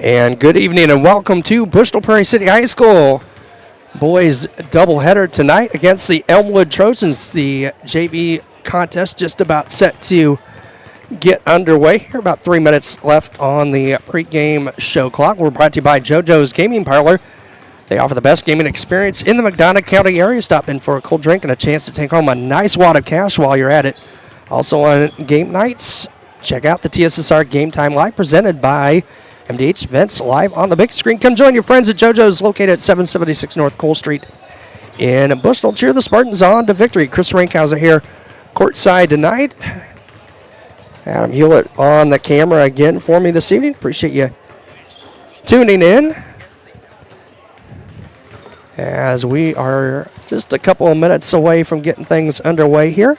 And good evening and welcome to Bushnell-Prairie City High School. Boys doubleheader tonight against the Elmwood Trojans. The JV contest just about set to get underway. Here about 3 minutes left on the pregame show clock. We're brought to you by JoJo's Gaming Parlor. They offer the best gaming experience in the McDonough County area. Stop in for a cold drink and a chance to take home a nice wad of cash while you're at it. Also on game nights, check out the TSSR Game Time Live presented by MDH Events live on the big screen. Come join your friends at JoJo's, located at 776 North Cole Street in Bushnell. Cheer the Spartans on to victory. Chris Rinkhauser here courtside tonight. Adam Hulett on the camera again for me this evening. Appreciate you tuning in as we are just a couple of minutes away from getting things underway here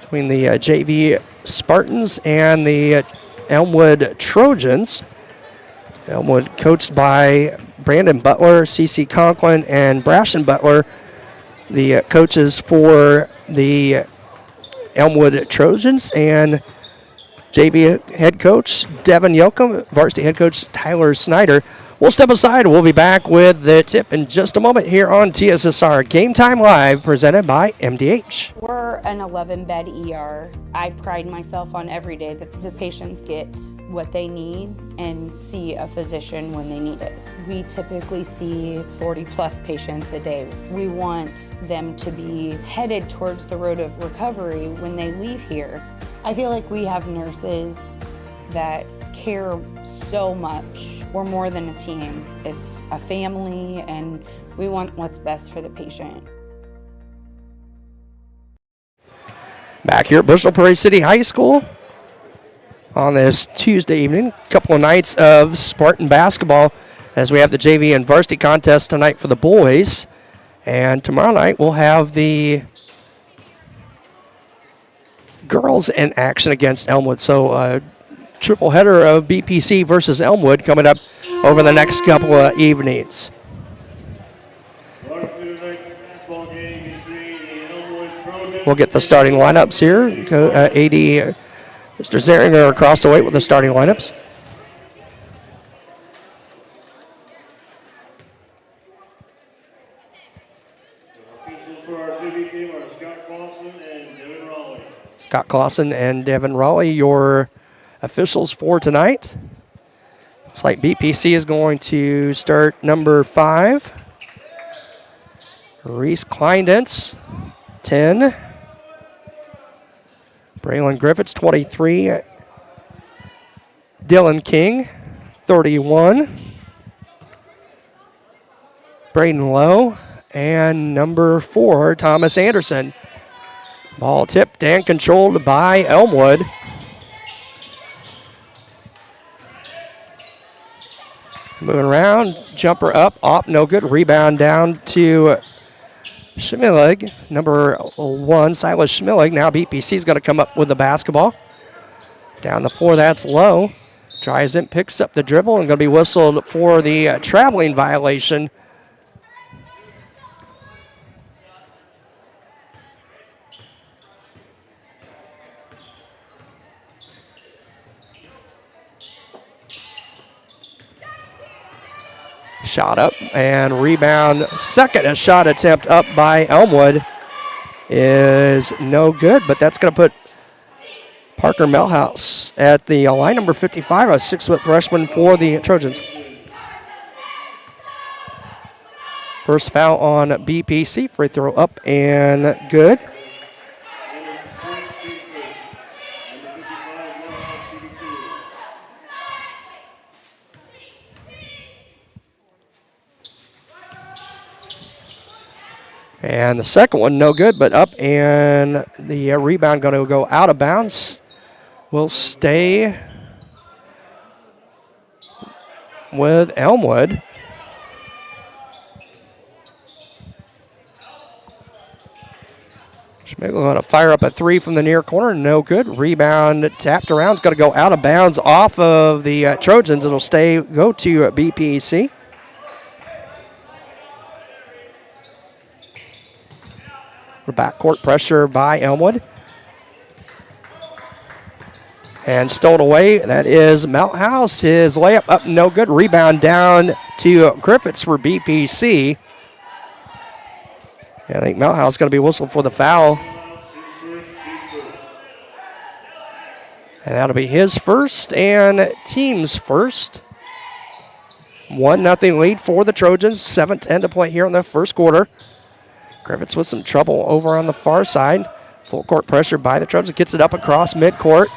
between the JV Spartans and the Elmwood Trojans. Elmwood coached by Brandon Butler, C.C. Conklin, and Brashen Butler, the coaches for the Elmwood Trojans, and JV head coach Devin Yoakum, varsity head coach Tyler Snyder. We'll step aside. We'll be back with the tip in just a moment here on TSSR Game Time Live, presented by MDH. We're an 11-bed ER. I pride myself on every day that the patients get what they need and see a physician when they need it. We typically see 40-plus patients a day. We want them to be headed towards the road of recovery when they leave here. I feel like we have nurses that care so much. We're more than a team. It's a family, and we want what's best for the patient. Back here at Bushnell-Prairie City High School on this Tuesday evening. A couple of nights of Spartan basketball as we have the JV and varsity contest tonight for the boys. And tomorrow night we'll have the girls in action against Elmwood. So triple header of BPC versus Elmwood coming up over the next couple of evenings. We'll get the starting lineups here. AD Mr. Zeringer across the way with the starting lineups. Scott Clausen and Devin Raleigh, your officials for tonight. Looks like BPC is going to start number 5. Reese Kleindens, 10. Braylon Griffiths, 23. Dylan King, 31. Braden Lowe, and number 4, Thomas Anderson. Ball tipped and controlled by Elmwood. Moving around, jumper up, off, no good. Rebound down to Schmielig, number 1, Silas Schmielig. Now BPC is going to come up with the basketball. Down the floor, that's Low. Drives in, picks up the dribble, and going to be whistled for the traveling violation. Shot up and rebound. Second shot attempt up by Elmwood is no good, but that's going to put Parker Melhouse at the line, number 55, a 6-foot freshman for the Trojans. First foul on BPC. Free throw up and good. And the second one, no good, but up, and the rebound going to go out of bounds. Will stay with Elmwood. Schmigel going to fire up a 3 from the near corner, no good. Rebound tapped around, it's going to go out of bounds off of the Trojans. It'll go to BPC. Backcourt pressure by Elmwood. And stolen away. That is Mount House. His layup up, no good. Rebound down to Griffiths for BPC. And I think Mount House is going to be whistled for the foul. And that'll be his first and team's first. 1-0 lead for the Trojans. 7:10 to play here in the first quarter. Griffiths with some trouble over on the far side. Full court pressure by the Trojans. Gets it up across midcourt.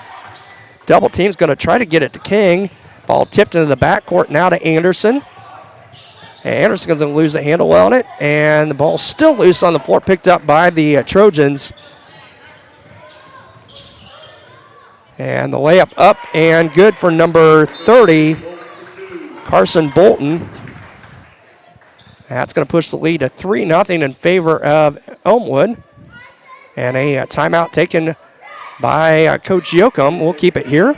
Double team's going to try to get it to King. Ball tipped into the backcourt now to Anderson. And Anderson's going to lose the handle on it. And the ball's still loose on the floor, picked up by the Trojans. And the layup up and good for number 30, Carson Bolton. That's going to push the lead to 3-0 in favor of Elmwood. And a timeout taken by Coach Yoakum. We'll keep it here.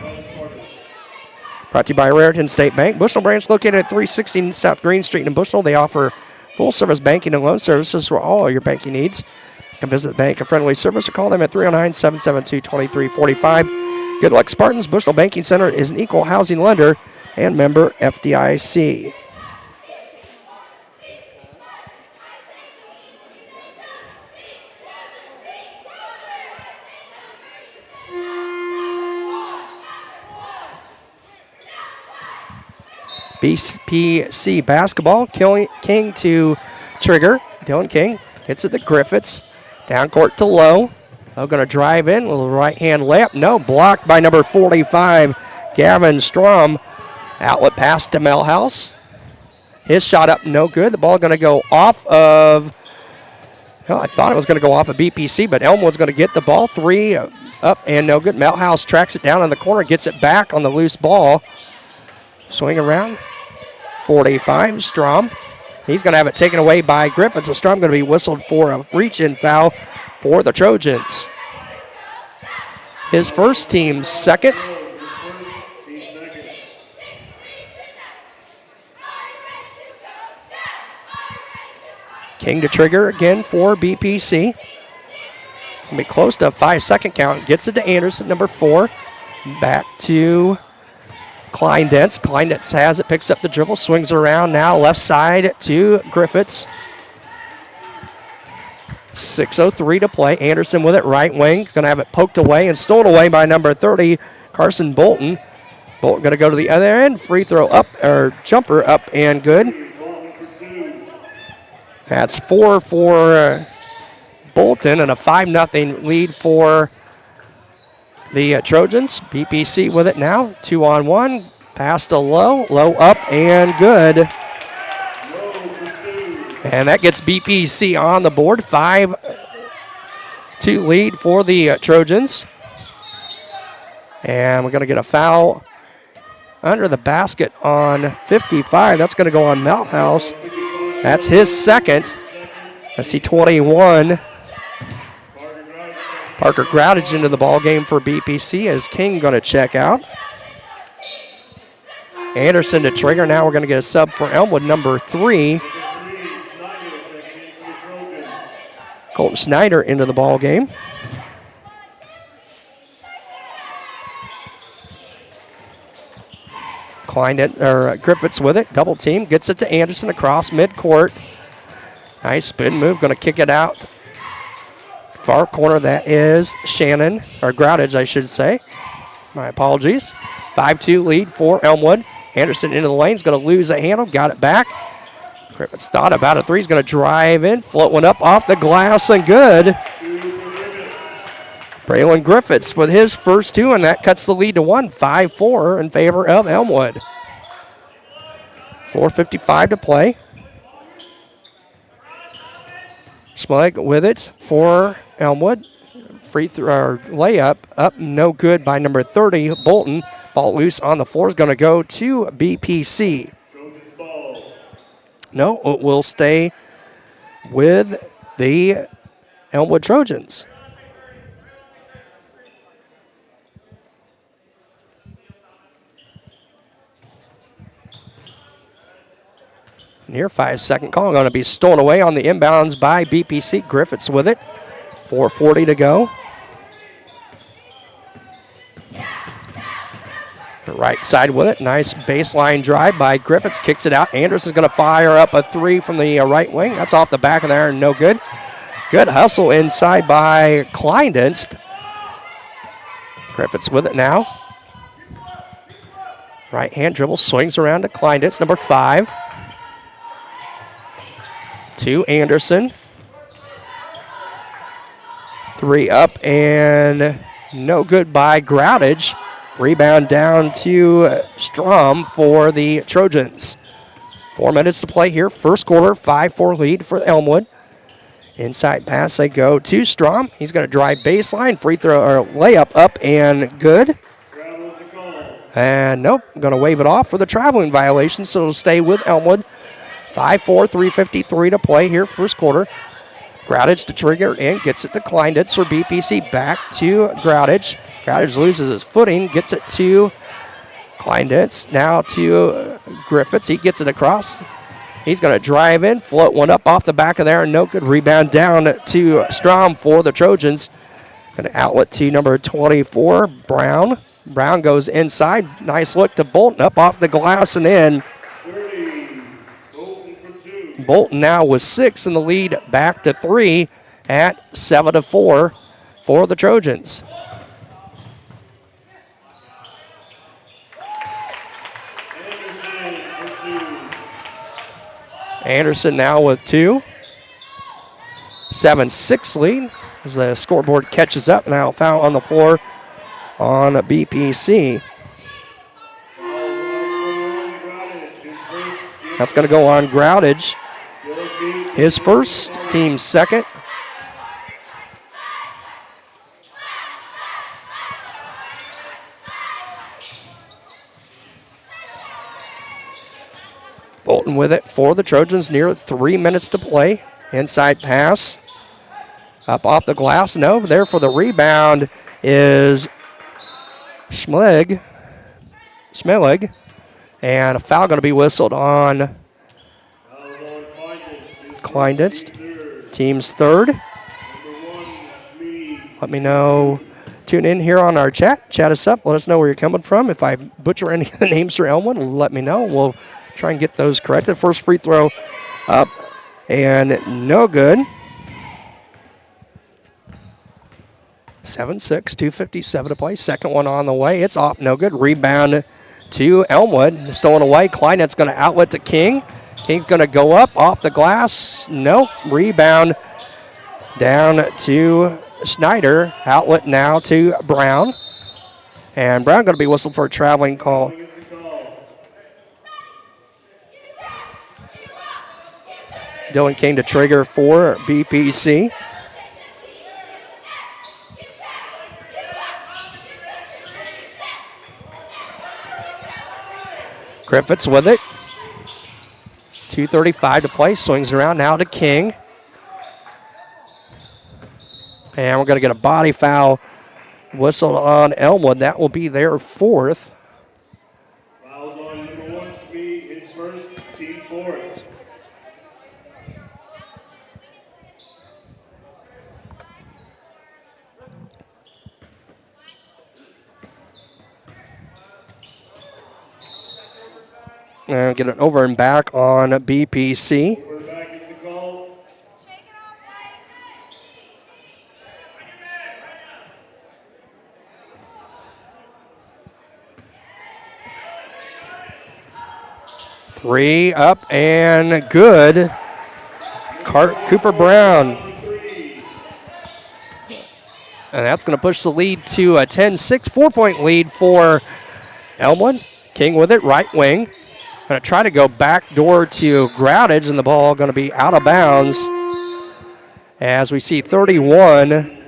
Brought to you by Raritan State Bank. Bushnell branch located at 316 South Green Street in Bushnell. They offer full-service banking and loan services for all of your banking needs. You can visit the bank, a friendly service, or call them at 309-772-2345. Good luck, Spartans. Bushnell Banking Center is an equal housing lender and member FDIC. BPC basketball. King to Trigger. Dylan King hits it to Griffiths. Down court to Lowe. Lowe going to drive in. A little right-hand layup. No, blocked by number 45, Gavin Strom. Outlet pass to Melhouse. His shot up, no good. The ball going to go off of, well, I thought it was going to go off of BPC, but Elmwood's going to get the ball. 3 up and no good. Melhouse tracks it down in the corner, gets it back on the loose ball. Swing around. 45, Strom. He's going to have it taken away by Griffin, so Strom going to be whistled for a reach-in foul for the Trojans. His first, team's second. King to Trigger again for BPC. Going to be close to a 5-second count. Gets it to Anderson, number 4. Back to Kleindentz. Kleindentz has it, picks up the dribble, swings around now left side to Griffiths. 6:03 to play. Anderson with it, right wing. Going to have it poked away and stolen away by number 30, Carson Bolton. Bolton going to go to the other end. Free throw up, or jumper up and good. That's 4 for Bolton and a 5-0 lead for the Trojans. BPC with it now. 2-on-1. Pass to Lowe. Lowe up and good. And that gets BPC on the board. 5-2 lead for the Trojans. And we're going to get a foul under the basket on 55. That's going to go on Melhouse. That's his second. I see 21. Parker Groudage into the ball game for BPC as King going to check out. Anderson to Trigger. Now we're going to get a sub for Elmwood, number 3. Colton Snyder into the ball game. Griffiths with it. Double team. Gets it to Anderson across midcourt. Nice spin move. Going to kick it out. Far corner, that is Shannon, or Groudage, I should say. My apologies. 5-2 lead for Elmwood. Anderson into the lane. He's going to lose a handle. Got it back. Griffiths thought about a 3. He's going to drive in. Float one up off the glass and good. Braylon Griffiths with his first 2, and that cuts the lead to 1. 5-4 in favor of Elmwood. 4:55 to play. Smug with it for Elmwood. Free throw or layup up, no good by number 30, Bolton. Ball loose on the floor is going to go to BPC. No, it will stay with the Elmwood Trojans. Near 5-second call going to be stolen away on the inbounds by BPC. Griffiths with it. 4:40 to go. Right side with it. Nice baseline drive by Griffiths. Kicks it out. Anderson's going to fire up a three from the right wing. That's off the back of there and no good. Good hustle inside by Kleindienst. Griffiths with it now. Right hand dribble. Swings around to Kleindienst, number 5. To Anderson. 3 up and no good by Groudage. Rebound down to Strom for the Trojans. 4 minutes to play here. First quarter, 5-4 lead for Elmwood. Inside pass they go to Strom. He's going to drive baseline. Free throw or layup up and good. And nope, going to wave it off for the traveling violation, so it'll stay with Elmwood. 5-4, 3:53 to play here, first quarter. Groudage to trigger and gets it to Kleindienst for BPC. Back to Groudage. Groudage loses his footing, gets it to Kleindienst. Now to Griffiths. He gets it across. He's going to drive in, float one up off the back of there. No good. Rebound down to Strom for the Trojans. Going to outlet to number 24, Brown. Brown goes inside. Nice look to Bolton up off the glass and in. Bolton now with 6 in the lead, back to 3 at 7-4 for the Trojans. Anderson now with 2. 7-6 lead as the scoreboard catches up. Now foul on the floor on BPC. That's going to go on Groudage. His first, team second. Bolton with it for the Trojans, near 3 minutes to play. Inside pass. Up off the glass. No, there for the rebound is Schmelig. And a foul going to be whistled on Kleindienst. Team's third. Let me know. Tune in here on our chat. Chat us up. Let us know where you're coming from. If I butcher any of the names for Elmwood, let me know. We'll try and get those corrected. First free throw up and no good. 7-6, 2:57 to play. Second one on the way. It's off, no good. Rebound to Elmwood. Stolen away. Kleinet's going to outlet to King. King's going to go up off the glass. No. Rebound down to Snyder. Outlet now to Brown. And Brown going to be whistled for a traveling call. Dylan King to trigger for BPC. Griffiths with it. 2:35 to play. Swings around now to King. And we're going to get a body foul whistled on Elmwood. That will be their fourth. Fouls on number 1, Schmee, his first, team fourth. And get it over and back on BPC. Over and back is the call. Three up and good. Cooper Brown. And that's going to push the lead to a 10-6, 4-point lead for Elmwood. King with it, right wing. Going to try to go back door to Groudage, and the ball going to be out of bounds. As we see 31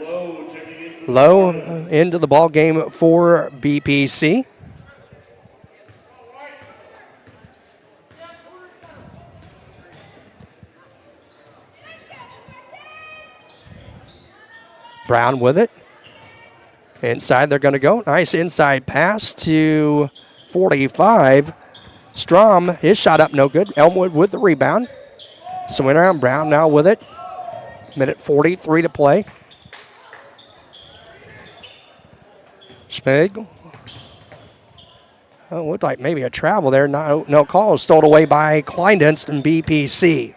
low into the ball game for BPC. Brown with it. Inside they're going to go. Nice inside pass to 45. Strom, his shot up, no good. Elmwood with the rebound. Swing around, Brown now with it. Minute 43 to play. Schmig Oh, looked like maybe a travel there. No call. Stolen away by Kleindienst and BPC.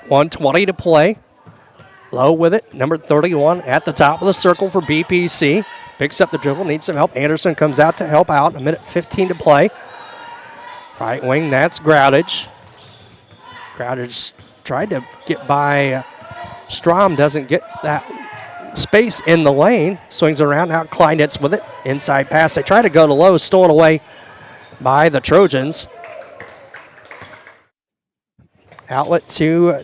.120 to play. Low with it. Number 31 at the top of the circle for BPC. Picks up the dribble. Needs some help. Anderson comes out to help out. 1:15 to play. Right wing, that's Groudage. Groudage tried to get by Strom. Doesn't get that space in the lane. Swings around. Now Kleindienst with it. Inside pass. They try to go to low. Stolen away by the Trojans. Outlet to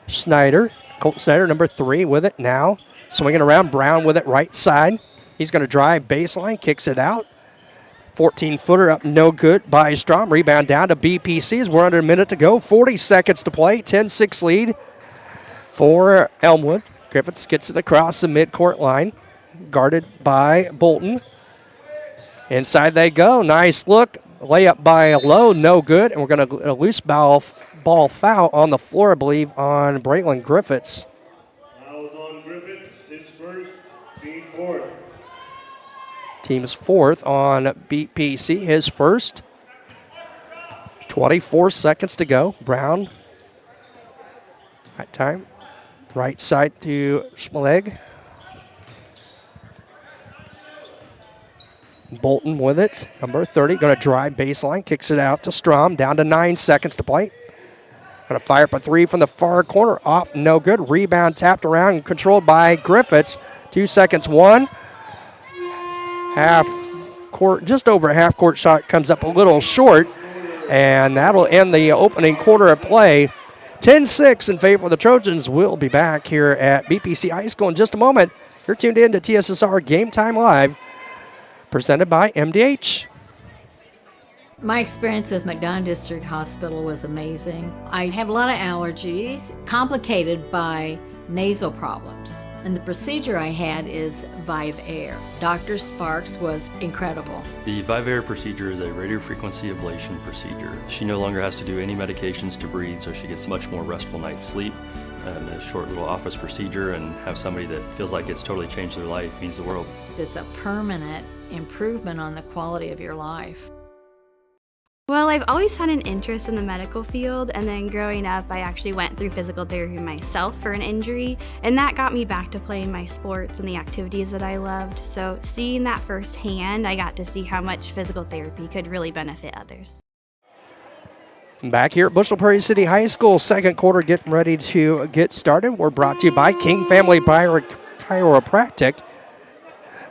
Snyder. Colton Snyder, number 3, with it now. Swinging around. Brown with it right side. He's going to drive baseline. Kicks it out. 14-footer up, no good by Strom. Rebound down to BPC as we're under a minute to go. 40 seconds to play. 10-6 lead for Elmwood. Griffiths gets it across the midcourt line. Guarded by Bolton. Inside they go. Nice look. Layup by Lowe, no good. And we're going to a loose ball foul on the floor, I believe, on Braylon Griffiths. Fouls on Griffiths, his first, team fourth. Team's 4th on BPC, his first. 24 seconds to go. Brown. That time. Right side to Smoleg. Bolton with it. Number 30 going to drive baseline. Kicks it out to Strom. Down to 9 seconds to play. Going to fire up a 3 from the far corner. Off, no good. Rebound tapped around and controlled by Griffiths. 2 seconds, 1. Half court, just over a half court shot comes up a little short, and that'll end the opening quarter of play. 10-6 in favor of the Trojans. We'll be back here at BPC High School in just a moment. You're tuned in to TSSR Game Time Live, presented by MDH. My experience with McDonough District Hospital was amazing. I have a lot of allergies, complicated by nasal problems. And the procedure I had is Vive Air. Dr. Sparks was incredible. The Vive Air procedure is a radiofrequency ablation procedure. She no longer has to do any medications to breathe, so she gets much more restful night's sleep. And a short little office procedure, and have somebody that feels like it's totally changed their life means the world. It's a permanent improvement on the quality of your life. Well, I've always had an interest in the medical field, and then growing up I actually went through physical therapy myself for an injury, and that got me back to playing my sports and the activities that I loved. So seeing that firsthand, I got to see how much physical therapy could really benefit others. Back here at Bushnell-Prairie City High School, second quarter getting ready to get started. We're brought to you by King Family Chiropractic.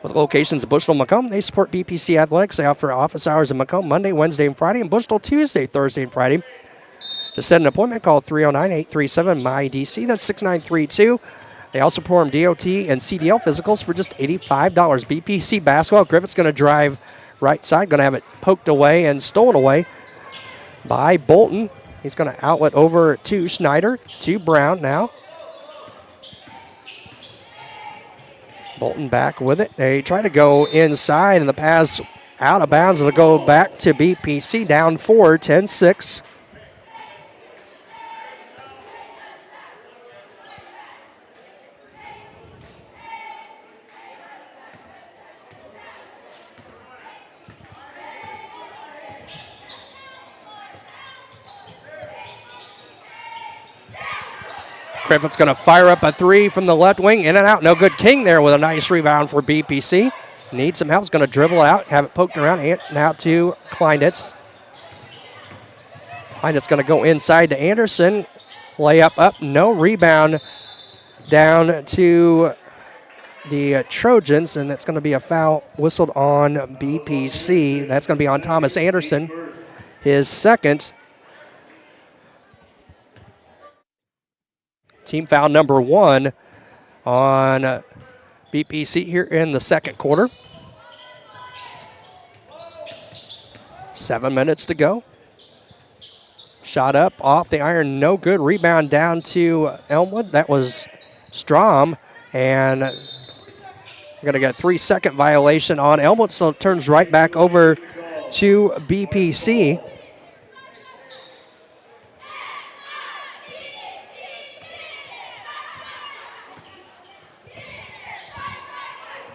With locations at Bushnell, Macomb, they support BPC Athletics. They offer office hours in Macomb Monday, Wednesday, and Friday, and Bushnell Tuesday, Thursday, and Friday. To set an appointment, call 309-837-MyDC. That's 6932. They also perform DOT and CDL physicals for just $85. BPC basketball. Griffith's going to drive right side, going to have it poked away and stolen away by Bolton. He's going to outlet over to Schneider, to Brown now. Bolton back with it. They try to go inside, and the pass out of bounds. It'll go back to BPC, down 4, 10-6. Griffith's going to fire up a 3 from the left wing, in and out. No good. King there with a nice rebound for BPC. Needs some help. He's going to dribble out, have it poked around, and out to Kleindienst. Kleindienst's going to go inside to Anderson. Layup up, no rebound down to the Trojans, and that's going to be a foul whistled on BPC. That's going to be on Thomas Anderson, his second. Team foul number 1 on BPC here in the second quarter. 7 minutes to go. Shot up off the iron, no good. Rebound down to Elmwood. That was Strom, and we're going to get a 3-second violation on Elmwood, so it turns right back over to BPC.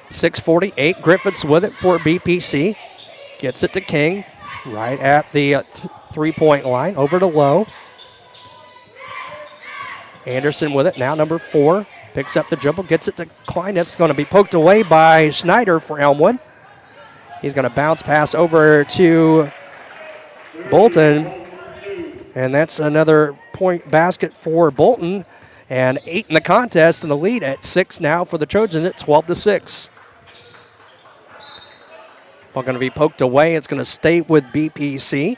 6:48. Griffiths with it for BPC. Gets it to King right at the three-point line. Over to Lowe. Anderson with it now, number 4. Picks up the dribble, gets it to Klein. That's going to be poked away by Schneider for Elmwood. He's going to bounce pass over to Bolton. And that's another point basket for Bolton. And 8 in the contest, and the lead at 6 now for the Trojans at 12-6. Ball going to be poked away. It's going to stay with BPC.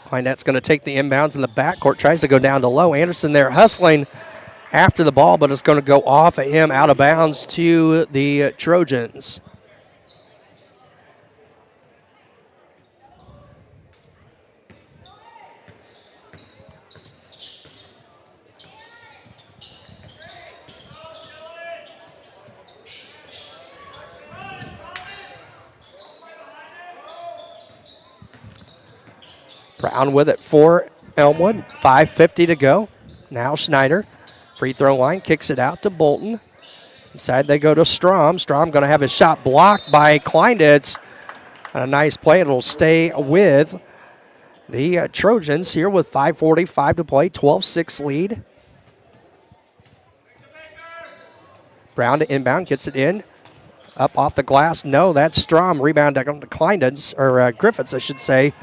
Kleinet's going to take the inbounds in the backcourt, tries to go down to Lowe. Anderson there hustling after the ball, but it's going to go off at him, out of bounds to the Trojans. Brown with it for Elmwood. 5:50 to go. Now Schneider. Free throw line. Kicks it out to Bolton. Inside they go to Strom. Strom going to have his shot blocked by Kleinditz. A nice play. It'll stay with the Trojans here with 5:45 to play. 12-6 lead. Brown to inbound. Gets it in. Up off the glass. No, that's Strom. Rebound to Kleinditz, or Griffiths, I should say.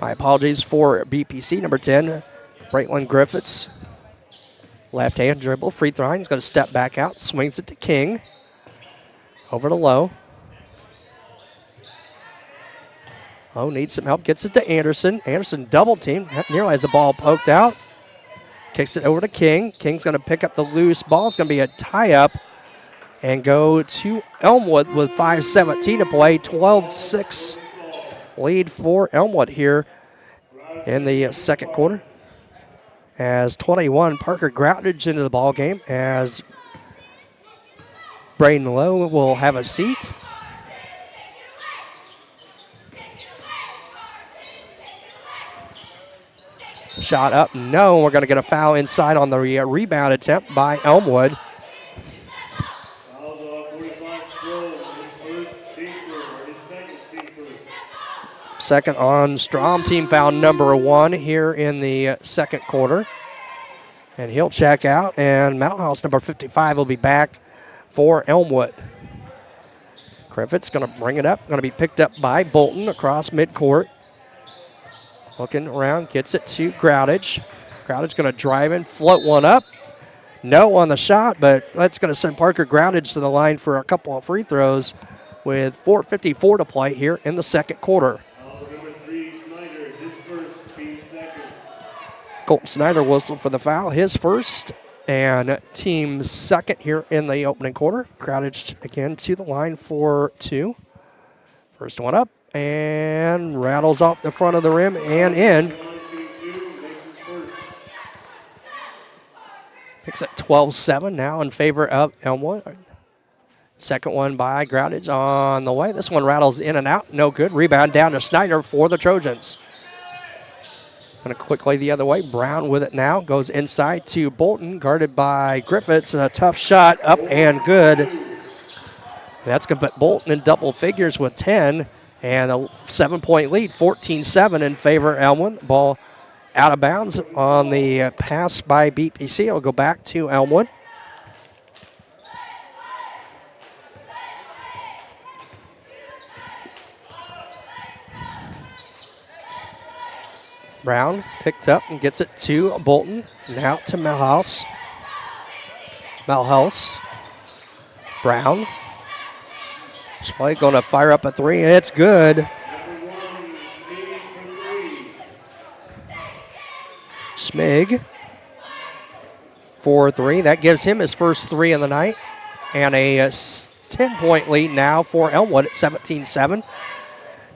My apologies for BPC, number 10, Braitlin Griffiths. Left-hand dribble, free throw line. He's going to step back out, swings it to King. Over to Lowe. Lowe needs some help, gets it to Anderson. Anderson double team, nearly has the ball poked out. Kicks it over to King. King's going to pick up the loose ball. It's going to be a tie-up and go to Elmwood with 5:17 to play, 12-6. Lead for Elmwood here in the second quarter. As 21, Parker Groutridge into the ball game as Braden Lowe will have a seat. Shot up, no. We're going to get a foul inside on the rebound attempt by Elmwood. Second on Strom, team foul number 1 here in the second quarter. And he'll check out, and Mountain number 55 will be back for Elmwood. Griffith's going to bring it up, going to be picked up by Bolton across midcourt. Looking around, gets it to Groutridge. Groutridge going to drive in, float one up. No on the shot, but that's going to send Parker Groutridge to the line for a couple of free throws with 4:54 to play here in the second quarter. Colton Snyder whistled for the foul, his first, and team's second here in the opening quarter. Groutridge again to the line for 2. First one up, and rattles off the front of the rim and in. Picks at 12-7 now in favor of Elmwood. Second one by Groutridge on the way. This one rattles in and out, no good. Rebound down to Snyder for the Trojans. Going to quickly the other way. Brown with it now. Goes inside to Bolton, guarded by Griffiths. And a tough shot up and good. That's going to put Bolton in double figures with 10. And a 7-point lead, 14-7 in favor of Elmwood. Ball out of bounds on the pass by BPC. It'll go back to Elmwood. Brown picked up and gets it to Bolton. Now to Malhouse. Brown. Slade going to fire up a 3, and it's good. Smig for 3. That gives him his first 3 of the night. And a 10-point lead now for Elmwood at 17-7.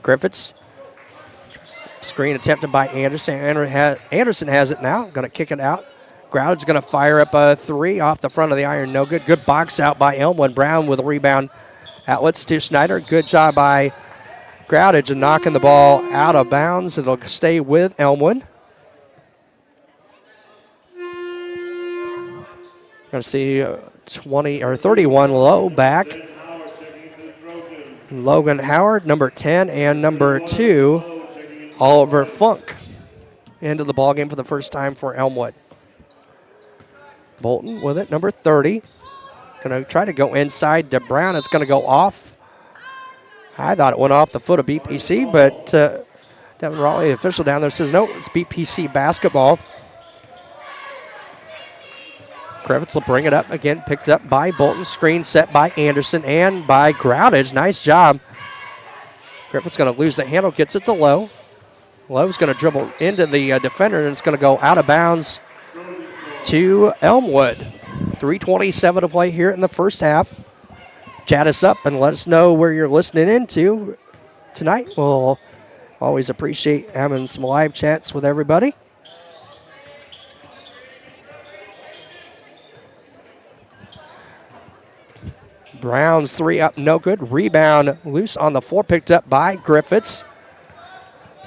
Griffiths. Screen attempted by Anderson. Anderson has it now. Going to kick it out. Groutridge going to fire up a 3 off the front of the iron. No good. Good box out by Elmwood. Brown with a rebound. Outlets to Schneider. Good job by Groudage and knocking the ball out of bounds. It'll stay with Elmwood. Going to see 20 or 31 low back. Logan Howard, number 10, and number 2, Oliver Funk, into the ballgame for the first time for Elmwood. Bolton with it, number 30. Going to try to go inside to Brown. It's going to go off. I thought it went off the foot of BPC, but Devin Raleigh, the official down there, says no, it's BPC basketball. Kravitz will bring it up again, picked up by Bolton. Screen set by Anderson and by Groudage. Nice job. Griffith's going to lose the handle, gets it to Lowe. Lowe's going to dribble into the defender, and it's going to go out of bounds to Elmwood. 3:27 to play here in the first half. Chat us up and let us know where you're listening into tonight. We'll always appreciate having some live chats with everybody. Brown's 3 up, no good. Rebound loose on the floor, picked up by Griffiths.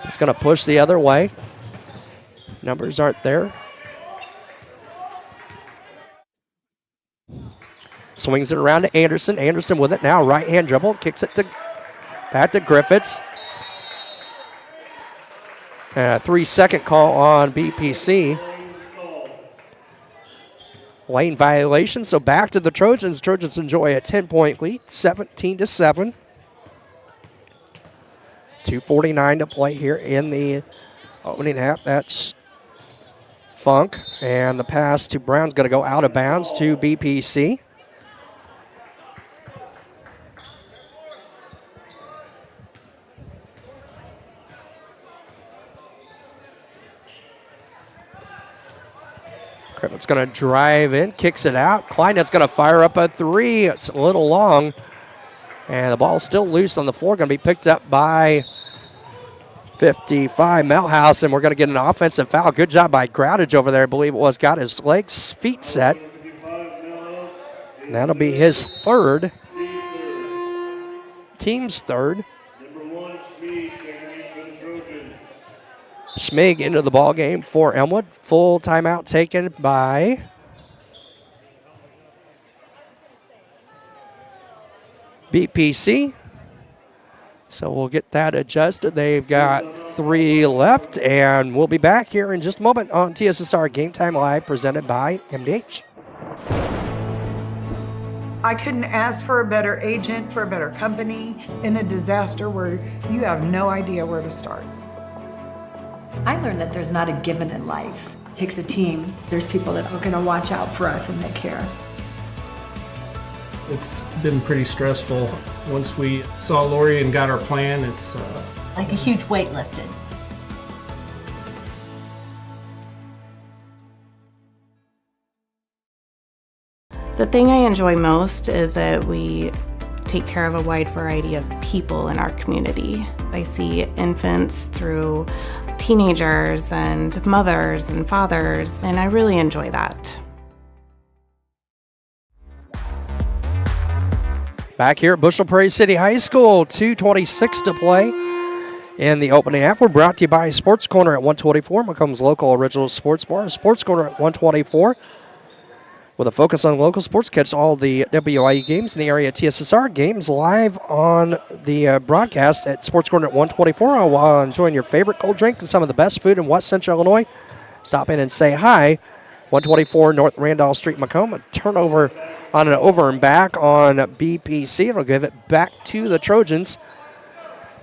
It's going to push the other way. Numbers aren't there. Swings it around to Anderson. Anderson with it now, right-hand dribble, kicks it back to Griffiths. And a 3-second call on BPC. Lane violation, so back to the Trojans. Trojans enjoy a 10-point lead, 17-7. 2:49 to play here in the opening half. That's Funk, and the pass to Brown's going to go out of bounds to BPC. It's going to drive in, kicks it out. Kleinet's going to fire up a 3. It's a little long. And the ball's still loose on the floor. Going to be picked up by 55, Melhouse. And we're going to get an offensive foul. Good job by Groudage over there, I believe it was. Got his feet set. And that'll be his third. Team's third. Schmig into the ball game for Elmwood. Full timeout taken by BPC. So we'll get that adjusted. They've got 3 left, and we'll be back here in just a moment on TSSR Game Time Live, presented by MDH. I couldn't ask for a better agent, for a better company in a disaster where you have no idea where to start. I learned that there's not a given in life. It takes a team. There's people that are going to watch out for us and that care. It's been pretty stressful. Once we saw Lori and got our plan, it's like a huge weight lifted. The thing I enjoy most is that we take care of a wide variety of people in our community. I see infants through teenagers and mothers and fathers, and I really enjoy that. Back here at Bushnell-Prairie City High School, 2:26 to play in the opening half. We're brought to you by Sports Corner at 124, Macomb's local original sports bar. Sports Corner at 124. With a focus on local sports, catch all the WIU games in the area. TSSR games live on the broadcast at Sports Corner at 124 while enjoying your favorite cold drink and some of the best food in West Central Illinois. Stop in and say hi. 124 North Randolph Street, Macomb. A turnover on an over and back on BPC. It'll give it back to the Trojans.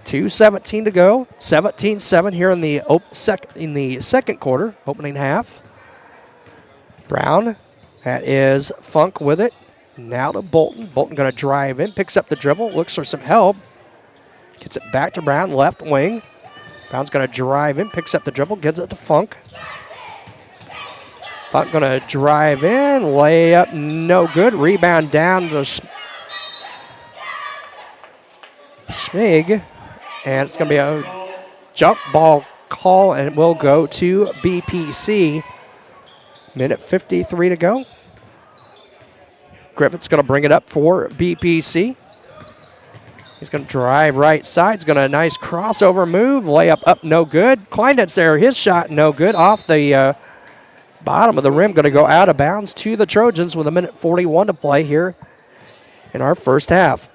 2:17 to go. 17-7 here in the second quarter, opening half. Brown. That is Funk with it. Now to Bolton. Bolton going to drive in, picks up the dribble, looks for some help. Gets it back to Brown, left wing. Brown's going to drive in, picks up the dribble, gives it to Funk. Funk going to drive in, lay up, no good. Rebound down to Schmig. And it's going to be a jump ball call, and it will go to BPC. Minute 53 to go. Griffith's going to bring it up for BPC. He's going to drive right side. He's going to a nice crossover move. Layup up, no good. Kleinet's there. His shot, no good. Off the bottom of the rim. Going to go out of bounds to the Trojans with 1:41 to play here in our first half.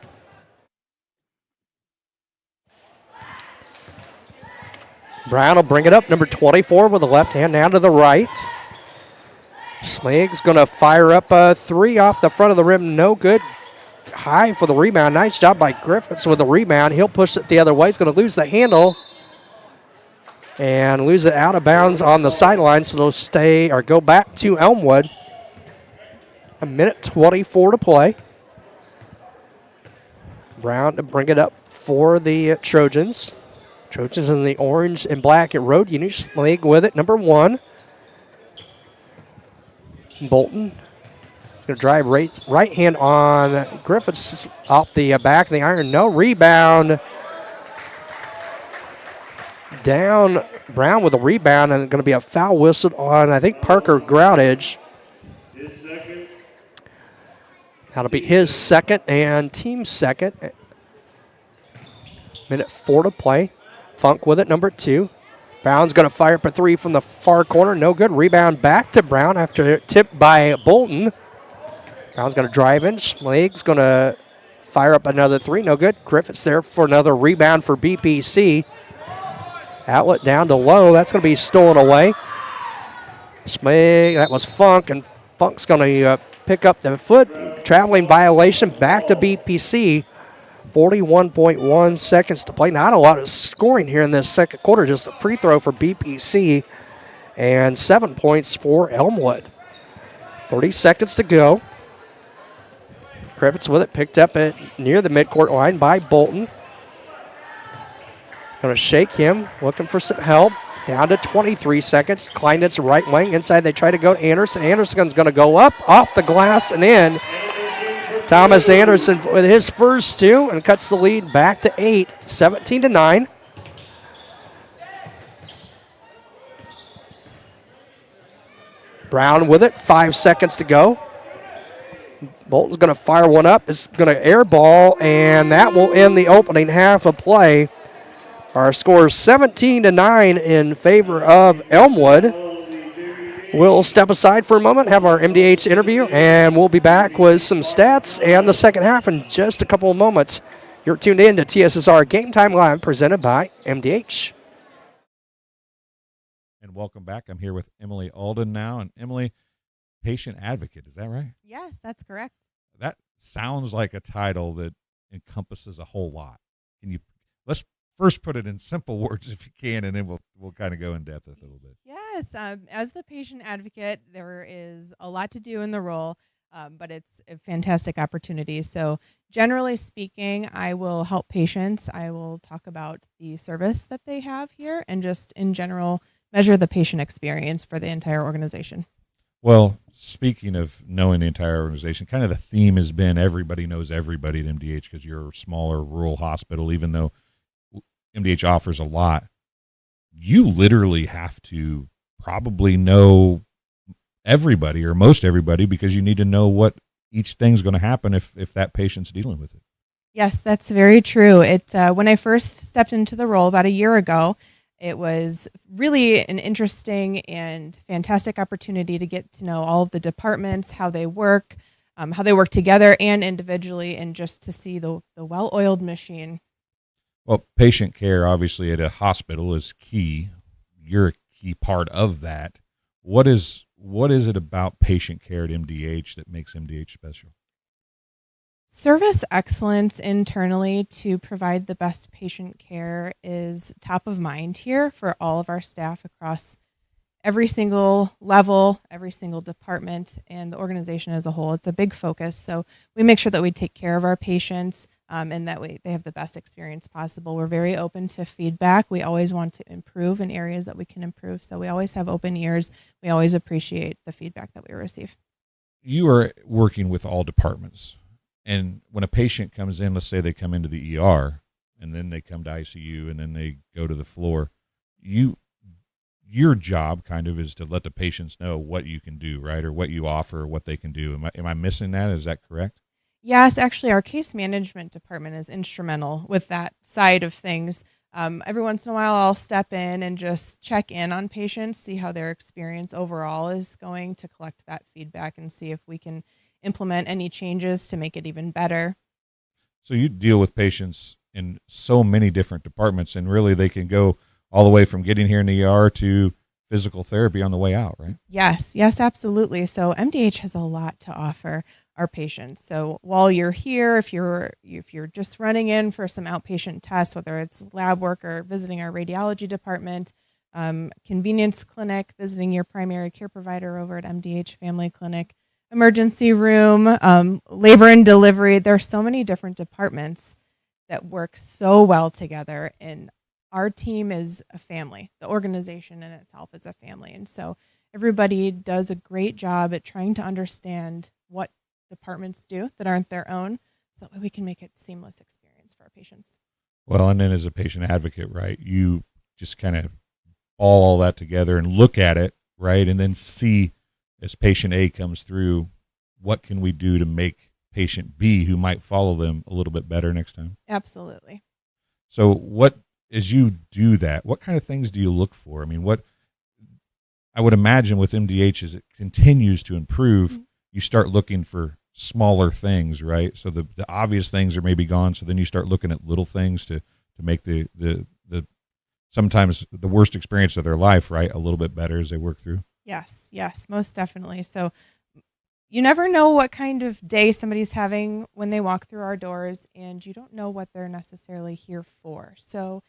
Brown will bring it up. Number 24 with the left hand down to the right. Smig's going to fire up a three off the front of the rim. No good. High for the rebound. Nice job by Griffiths with the rebound. He'll push it the other way. He's going to lose the handle and lose it out of bounds on the sideline. So they'll stay or go back to Elmwood. 1:24 to play. Brown to bring it up for the Trojans. Trojans in the orange and black at road. Smig with it. Number 1. Bolton going to drive right hand on Griffiths off the back of the iron. No rebound. Down Brown with a rebound, and going to be a foul whistled on, I think, Parker Groudage. That'll be his second and team's second. 1:04 to play. Funk with it, number 2. Brown's going to fire up a three from the far corner. No good. Rebound back to Brown after tipped by Bolton. Brown's going to drive in. Smig's going to fire up another three. No good. Griffiths there for another rebound for BPC. Outlet down to low. That's going to be stolen away. Smig, that was Funk, and Funk's going to pick up the foot. Traveling violation back to BPC. 41.1 seconds to play. Not a lot of scoring here in this second quarter. Just a free throw for BPC and 7 points for Elmwood. 30 seconds to go. Griffiths with it, picked up near the midcourt line by Bolton. Going to shake him, looking for some help. Down to 23 seconds. Kleinet's right wing. Inside they try to go to Anderson. Anderson's going to go up, off the glass, and in. Thomas Anderson with his first two and cuts the lead back to 8, 17-9. Brown with it, 5 seconds to go. Bolton's going to fire one up. It's going to air ball, and that will end the opening half of play. Our score is 17-9 in favor of Elmwood. We'll step aside for a moment, have our MDH interview, and we'll be back with some stats and the second half in just a couple of moments. You're tuned in to TSSR Game Time Live, presented by MDH. And welcome back. I'm here with Emily Alden now. And Emily, patient advocate, is that right? Yes, that's correct. That sounds like a title that encompasses a whole lot. Let's first put it in simple words if you can, and then we'll kind of go in depth with it a little bit. Yes, as the patient advocate, there is a lot to do in the role, but it's a fantastic opportunity. So generally speaking, I will help patients. I will talk about the service that they have here and just in general measure the patient experience for the entire organization. Well, speaking of knowing the entire organization, kind of the theme has been everybody knows everybody at MDH because you're a smaller rural hospital, even though MDH offers a lot. You literally have to probably know everybody or most everybody because you need to know what each thing's going to happen if that patient's dealing with it. Yes, that's very true. When I first stepped into the role about a year ago, it was really an interesting and fantastic opportunity to get to know all of the departments, how they work together and individually, and just to see the well-oiled machine. Well, patient care, obviously, at a hospital is key. You're a key part of that. What is it about patient care at MDH that makes MDH special? Service excellence internally to provide the best patient care is top of mind here for all of our staff across every single level, every single department, and the organization as a whole. It's a big focus. So we make sure that we take care of our patients and that way they have the best experience possible. We're very open to feedback. We always want to improve in areas that we can improve. So we always have open ears. We always appreciate the feedback that we receive. You are working with all departments. And when a patient comes in, let's say they come into the ER and then they come to ICU and then they go to the floor, your job kind of is to let the patients know what you can do, right? Or what you offer, or what they can do. Am I missing that? Is that correct? Yes, actually, our case management department is instrumental with that side of things. Every once in a while, I'll step in and just check in on patients, see how their experience overall is going, to collect that feedback and see if we can implement any changes to make it even better. So you deal with patients in so many different departments, and really they can go all the way from getting here in the ER to physical therapy on the way out, right? Yes, absolutely. So MDH has a lot to offer our patients. So while you're here, if you're just running in for some outpatient tests, whether it's lab work or visiting our radiology department, convenience clinic, visiting your primary care provider over at MDH Family Clinic, emergency room, labor and delivery, there's so many different departments that work so well together, and our team is a family. The organization in itself is a family. And so everybody does a great job at trying to understand what departments do that aren't their own, so that way we can make it a seamless experience for our patients. Well, and then as a patient advocate, right, you just kind of all that together and look at it, right, and then see as patient A comes through, what can we do to make patient B, who might follow them, a little bit better next time? Absolutely. So what, as you do that, what kind of things do you look for? I mean, what I would imagine with MDH, as it continues to improve, you start looking for smaller things, right? So the obvious things are maybe gone. So then you start looking at little things to make the sometimes the worst experience of their life, right, a little bit better as they work through. Yes, most definitely. So you never know what kind of day somebody's having when they walk through our doors, and you don't know what they're necessarily here for. So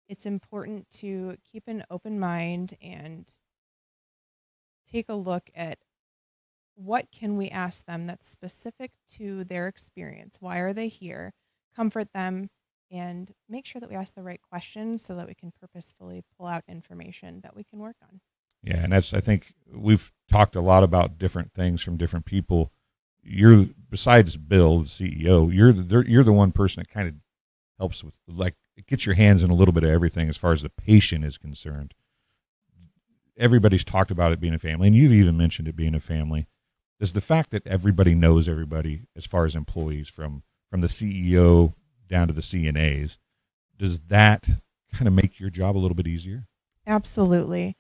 it's important to keep an open mind and take a look at what can we ask them that's specific to their experience. Why are they here? Comfort them and make sure that we ask the right questions so that we can purposefully pull out information that we can work on. Yeah, and that's, I think we've talked a lot about different things from different people. You're, besides Bill, the CEO, you're the one person that kind of helps with, like, it gets your hands in a little bit of everything as far as the patient is concerned. Everybody's talked about it being a family, and you've even mentioned it being a family. Does the fact that everybody knows everybody, as far as employees, from the CEO down to the CNAs, does that kind of make your job a little bit easier? Absolutely.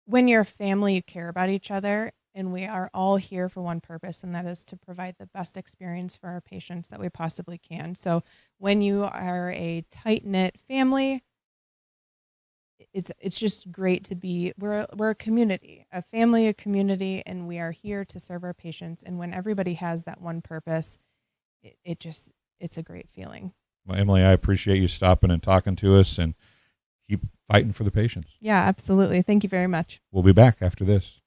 When you're a family, you care about each other, and we are all here for one purpose, and that is to provide the best experience for our patients that we possibly can. So when you are a tight-knit family, it's just great to be, we're a community, a family, a community, and we are here to serve our patients. And when everybody has that one purpose, it's a great feeling. Well, Emily, I appreciate you stopping and talking to us, and keep fighting for the patients. Yeah, absolutely. Thank you very much. We'll be back after this.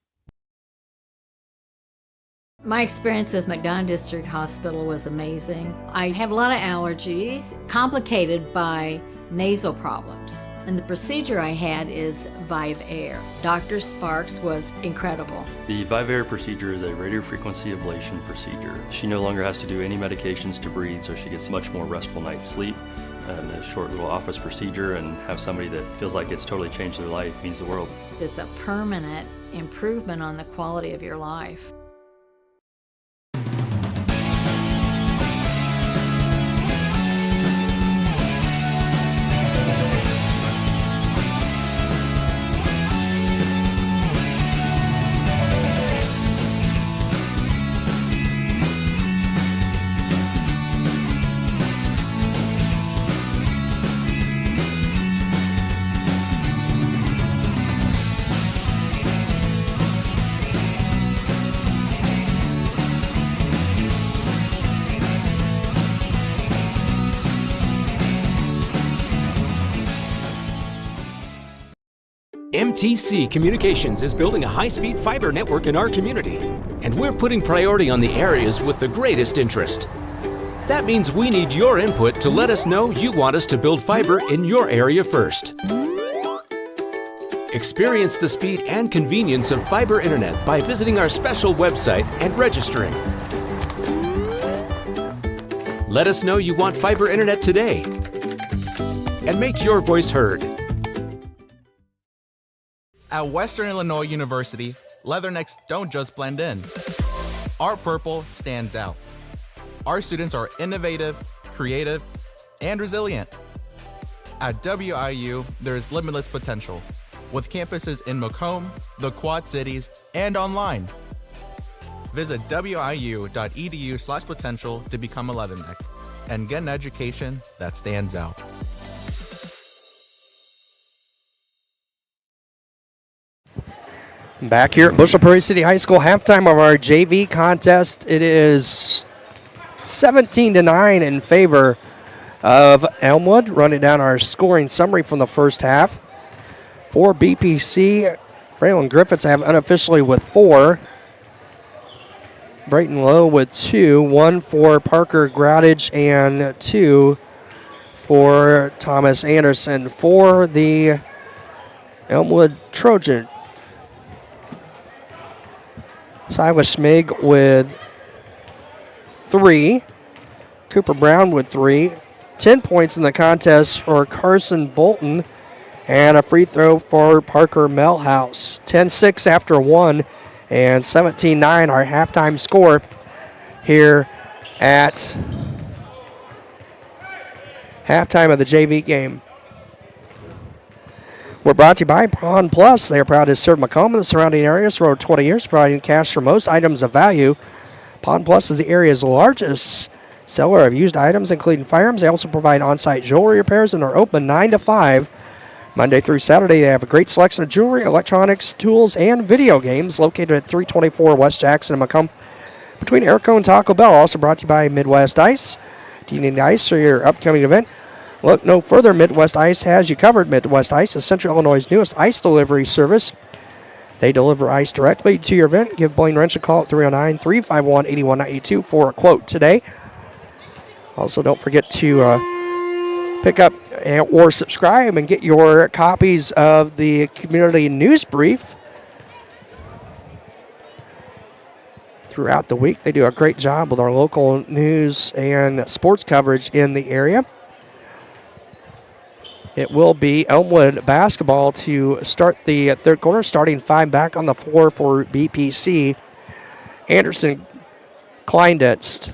My experience with McDonough District Hospital was amazing. I have a lot of allergies, complicated by nasal problems. And the procedure I had is Vive Air. Dr. Sparks was incredible. The Vive Air procedure is a radiofrequency ablation procedure. She no longer has to do any medications to breathe, so she gets a much more restful night's sleep. And a short little office procedure, and have somebody that feels like it's totally changed their life means the world. It's a permanent improvement on the quality of your life. MTC Communications is building a high-speed fiber network in our community, and we're putting priority on the areas with the greatest interest. That means we need your input to let us know you want us to build fiber in your area first. Experience the speed and convenience of fiber internet by visiting our special website and registering. Let us know you want fiber internet today, and make your voice heard. At Western Illinois University, leathernecks don't just blend in. Our purple stands out. Our students are innovative, creative, and resilient. At WIU, there is limitless potential, with campuses in Macomb, the Quad Cities, and online. Visit wiu.edu/potential to become a Leatherneck and get an education that stands out. Back here at Bushnell-Prairie City High School, halftime of our JV contest. It is 17-9 in favor of Elmwood. Running down our scoring summary from the first half. For BPC, Braylon Griffiths have unofficially with 4. Brayton Lowe with 2. 1 for Parker Groudage and 2 for Thomas Anderson. For the Elmwood Trojan, Silas Schmig with 3. Cooper Brown with 3. 10 points in the contest for Carson Bolton. And a free throw for Parker Melhouse. 10-6 after 1 and 17-9 our halftime score here at halftime of the JV game. We're brought to you by Pawn Plus. They are proud to serve Macomb and the surrounding areas for over 20 years, providing cash for most items of value. Pawn Plus is the area's largest seller of used items, including firearms. They also provide on-site jewelry repairs and are open 9 to 5. Monday through Saturday, they have a great selection of jewelry, electronics, tools, and video games located at 324 West Jackson in Macomb between Airco and Taco Bell. Also brought to you by Midwest Ice. Do you need ice for your upcoming event? Look no further. Midwest Ice has you covered. Midwest Ice is Central Illinois' newest ice delivery service. They deliver ice directly to your event. Give Blaine Wrench a call at 309-351-8192 for a quote today. Also, don't forget to pick up or subscribe and get your copies of the community news brief throughout the week. They do a great job with our local news and sports coverage in the area. It will be Elmwood basketball to start the third quarter, starting 5 back on the floor for BPC. Anderson Kleindienst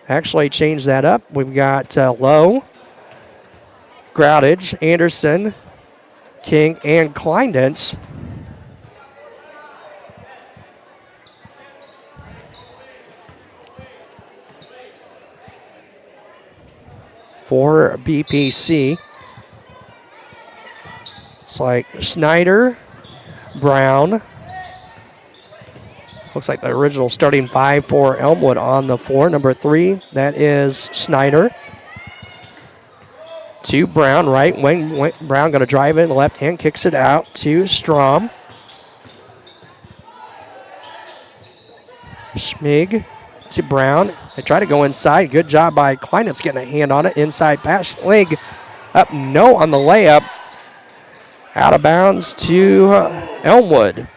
actually changed that up. We've got Lowe, Groudage, Anderson, King, and Kleindienst. For BPC. It's like Schneider, Brown. Looks like the original starting 5 for Elmwood on the floor. Number 3, that is Schneider. 2, Brown, right wing. Brown going to drive it, left hand, kicks it out to Strom. Schmig to Brown. They try to go inside. Good job by Kleinitz getting a hand on it. Inside pass. Schmig up, no on the layup. Out of bounds to Elmwood.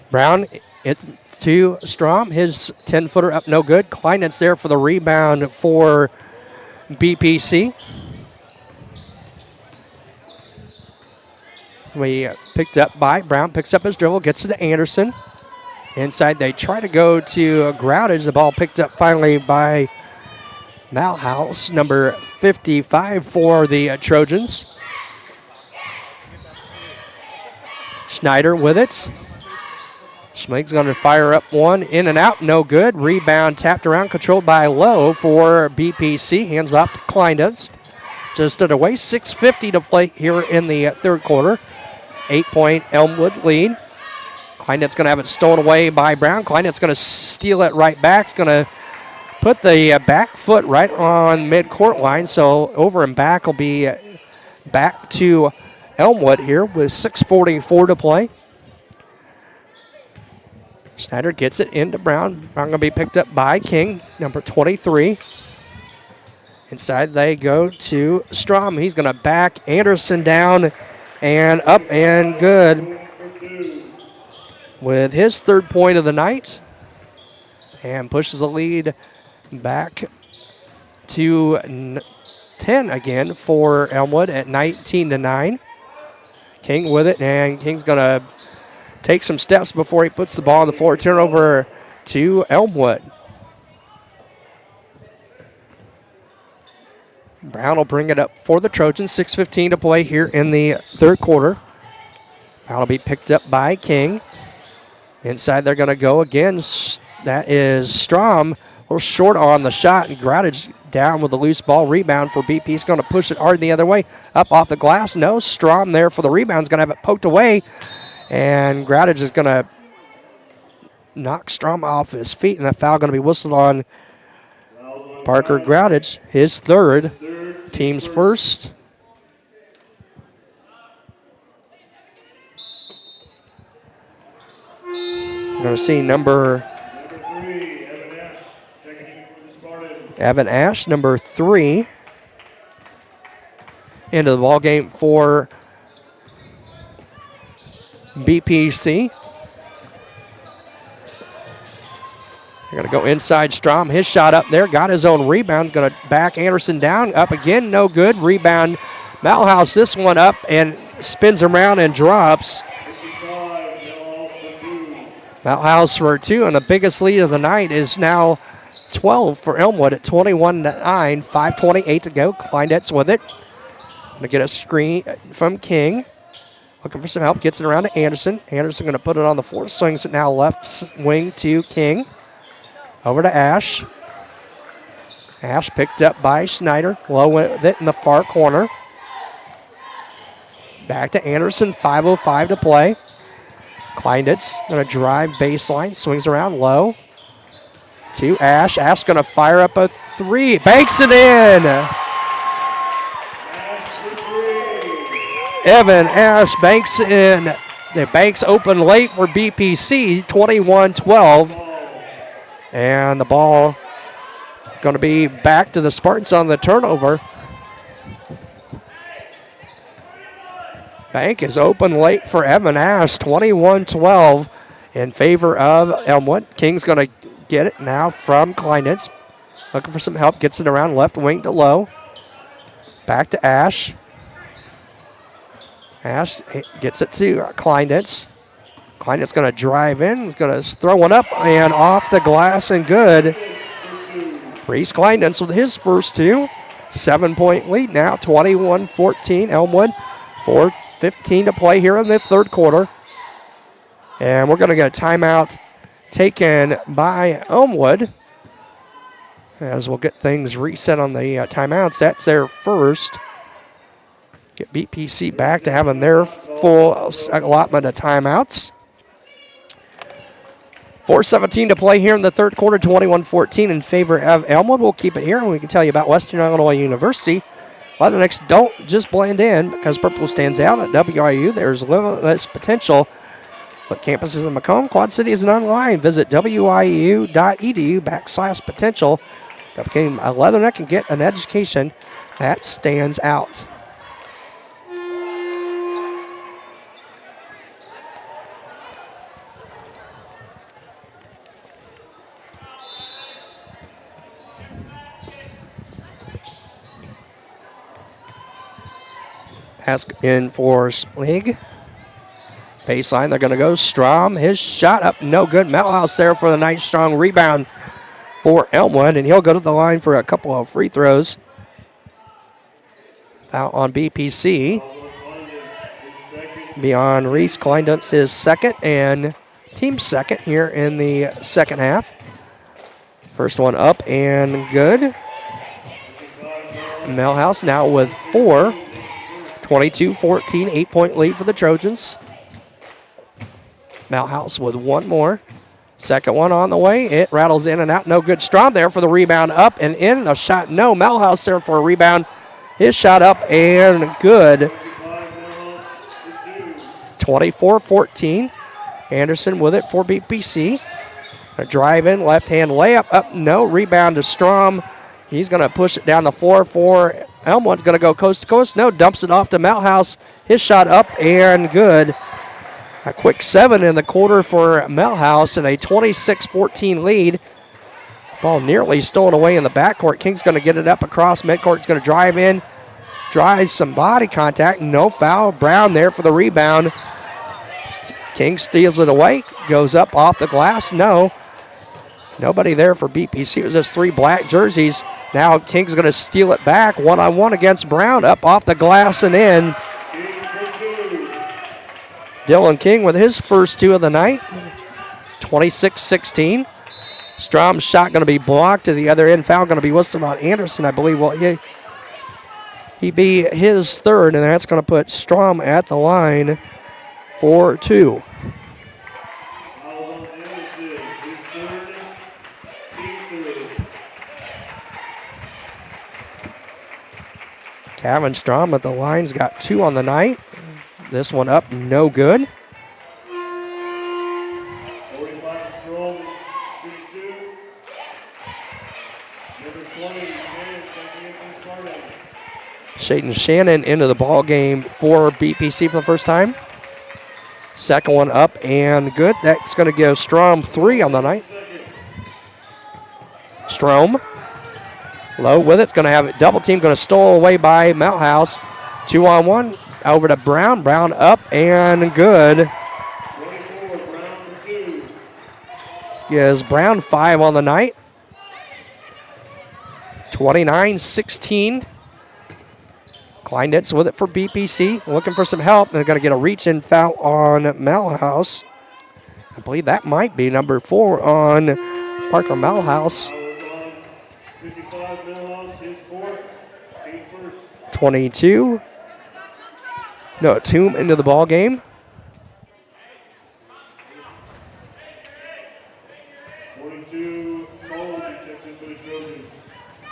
Brown, it's to Strom. His 10-footer up, no good. Kleinitz there for the rebound for BPC. We picked up by Brown, picks up his dribble, gets it to Anderson. Inside, they try to go to Groudage. The ball picked up finally by Malhouse, number 55 for the Trojans. Schneider with it. Schmig's going to fire up one, in and out, no good. Rebound tapped around, controlled by Lowe for BPC. Hands off to Kleindienst. Just underway, 6:50 to play here in the third quarter. 8-point Elmwood lead. Kleindienst's going to have it stolen away by Brown. Kleindienst's going to steal it right back. He's going to put the back foot right on mid-court line. So over and back will be back to Elmwood here with 6:44 to play. Schneider gets it into Brown. Brown going to be picked up by King, number 23. Inside they go to Strom. He's going to back Anderson down and up and good with his third point of the night. And pushes the lead back to 10 again for Elmwood at 19-9. King with it, and King's going to take some steps before he puts the ball on the floor. Turnover to Elmwood. Brown will bring it up for the Trojans. 6:15 to play here in the third quarter. That'll be picked up by King. Inside they're going to go again. That is Strom. A little short on the shot, and Gradage down with a loose ball. Rebound for BP. He's going to push it hard the other way. Up off the glass. No. Strom there for the rebound. He's going to have it poked away. And Gradage is going to knock Strom off his feet, and that foul going to be whistled on Parker Gradage, his third, team's first. We're going to see number Evan Ash, number 3, into the ball game for BPC. They're going to go inside Strom. His shot up there. Got his own rebound. Going to back Anderson down. Up again. No good. Rebound. Malhouse this one up and spins around and drops. Malhouse for 2. And the biggest lead of the night is now 12 for Elmwood at 21-9. 5:28 to go. Kleinetz with it. Going to get a screen from King. Looking for some help. Gets it around to Anderson. Anderson going to put it on the floor. Swings it now left wing to King. Over to Ash. Ash picked up by Schneider. Low with it in the far corner. Back to Anderson. 5:05 to play. Kleinitz going to drive baseline. Swings around low. To Ash. Ash going to fire up a 3. Banks it in. Evan Ash banks in. The banks open late for BPC. 21-12. And the ball going to be back to the Spartans on the turnover. Bank is open late for Evan Ash. 21-12 in favor of Elmwood. King's going to get it now from Kleinitz. Looking for some help. Gets it around left wing to low. Back to Ash. Ash gets it to Kleinitz. Kleinitz going to drive in. He's going to throw one up and off the glass and good. Reese Kleinitz with his first 2. 7-point lead now, 21-14. Elmwood, 4:15 to play here in the third quarter. And we're going to get a timeout taken by Elmwood as we'll get things reset on the timeouts. That's their first. Get BPC back to having their full allotment of timeouts. 4:17 to play here in the third quarter, 21-14 in favor of Elmwood. We'll keep it here, and we can tell you about Western Illinois University. Leathernecks don't just blend in because purple stands out at WIU. There's limitless potential with campuses in Macomb, Quad Cities, and online. Visit wiu.edu/potential to become a Leatherneck and get an education that stands out. Pass in for Splig. Baseline, they're going to go. Strom, his shot up, no good. Malhouse there for the nice strong rebound for Elmwood, and he'll go to the line for a couple of free throws. Out on BPC. Beyond Reese, Kleindunt's his second and team second here in the second half. First one up and good. Malhouse now with 4. 22-14, 8-point lead for the Trojans. Malhouse with one more. Second one on the way. It rattles in and out. No good. Strom there for the rebound. Up and in. A shot. No. Malhouse there for a rebound. His shot up and good. 24-14. Anderson with it for BPC. A drive in. Left hand layup. Up. No. Rebound to Strom. He's going to push it down the floor for Elmwood's going to go coast to coast. No, dumps it off to Malhouse. His shot up and good. A quick 7 in the quarter for Malhouse and a 26-14 lead. Ball nearly stolen away in the backcourt. King's going to get it up across midcourt. He's going to drive in. Drives some body contact. No foul. Brown there for the rebound. King steals it away. Goes up off the glass. No. Nobody there for BPC. It was just 3 black jerseys. Now King's going to steal it back. One-on-one against Brown. Up off the glass and in. Dylan King with his first 2 of the night. 26-16. Strom's shot going to be blocked to the other end. Foul going to be whistled on Anderson, I believe. Well, he be his third, and that's going to put Strom at the line for 2. Kevin Strom at the line's got 2 on the night. This one up, no good. Shaden Shannon into the ball game for BPC for the first time. Second one up and good. That's going to give Strom 3 on the night. Strom low with it. It's going to have it double team. Going to stole away by Melthouse. 2-on-1 over to Brown. Brown up and good. Gives Brown 5 on the night. 29-16. Kleinitz with it for BPC. Looking for some help. They're going to get a reach-in foul on Melhouse. I believe that might be number 4 on Parker Melhouse. 22. No, Toom into the ball game.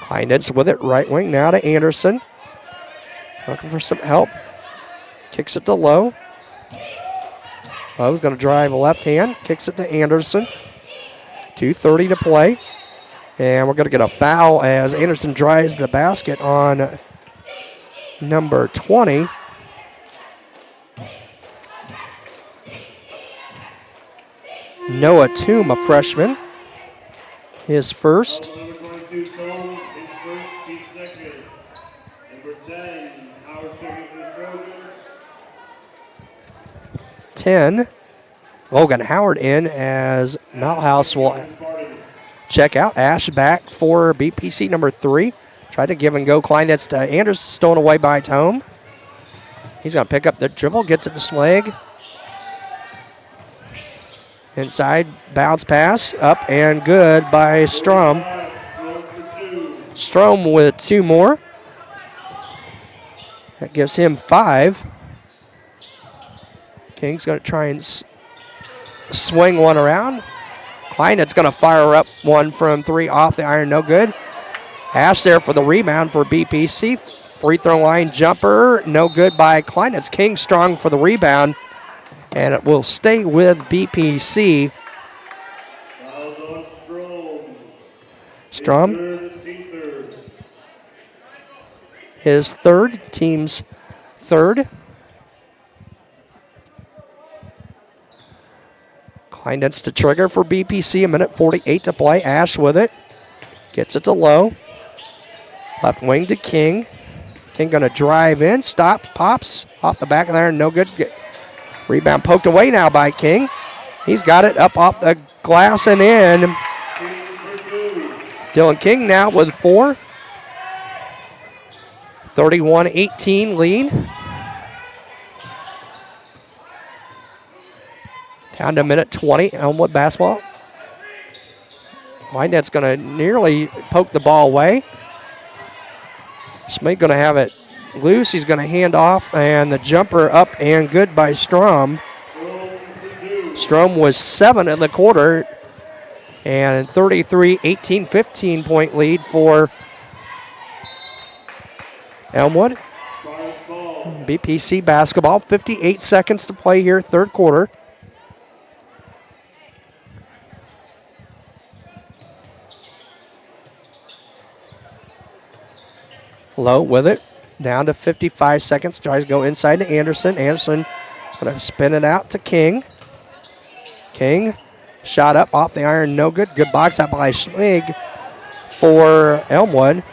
Kleinitz with it, right wing now to Anderson. Looking for some help. Kicks it to Lowe. Lowe's going to drive a left hand. Kicks it to Anderson. 2:30 to play. And we're going to get a foul as Anderson drives the basket on number 20. Noah Toom, a freshman. His first. 10. Logan Howard in as Malthouse will check out. Ash back for BPC number 3. Tried to give and go. Kleinitz to Anderson, stolen away by Tome. He's going to pick up the dribble, gets it to Schlegg. Inside, bounce pass, up and good by Strom. Strom with 2 more. That gives him 5. King's going to try and swing one around. Kleinitz going to fire up one from 3 off the iron, no good. Ash there for the rebound for BPC. Free throw line jumper, no good by Kleinitz. King strong for the rebound, and it will stay with BPC. Strom. His third, team's third. Kleinitz to trigger for BPC, 1:48 to play. Ash with it. Gets it to Lowe. Left wing to King. King going to drive in. Stop. Pops. Off the back of there. No good. Rebound poked away now by King. He's got it up off the glass and in. Dylan King now with 4. 31-18 lead. Down to 1:20, Elmwood basketball. Wynette's going to nearly poke the ball away. Schmid going to have it loose. He's going to hand off, and the jumper up and good by Strom. Strom was 7 in the quarter, and 33-18, 15-point lead for Elmwood. BPC basketball, 58 seconds to play here, third quarter. Lowe with it, down to 55 seconds. Tries to go inside to Anderson. Anderson going to spin it out to King. King, shot up off the iron, no good. Good box out by Schmid. for Elmwood.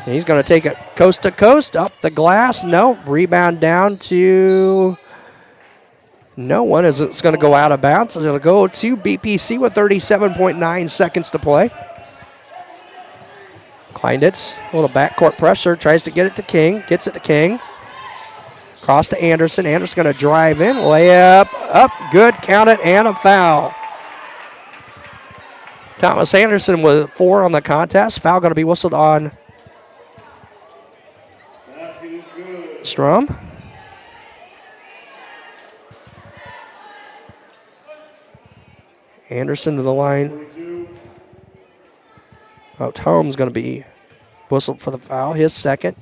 He's going to take it coast to coast, up the glass. No, rebound down to no one as it's going to go out of bounds. It'll go to BPC with 37.9 seconds to play. Kleinditz, a little backcourt pressure, tries to get it to King, gets it to King. Cross to Anderson. Anderson going to drive in, layup, up, good, count it, and a foul. Thomas Anderson with 4 on the contest. Foul going to be whistled on Strom. Anderson to the line. Holmes going to be whistled for the foul, his second.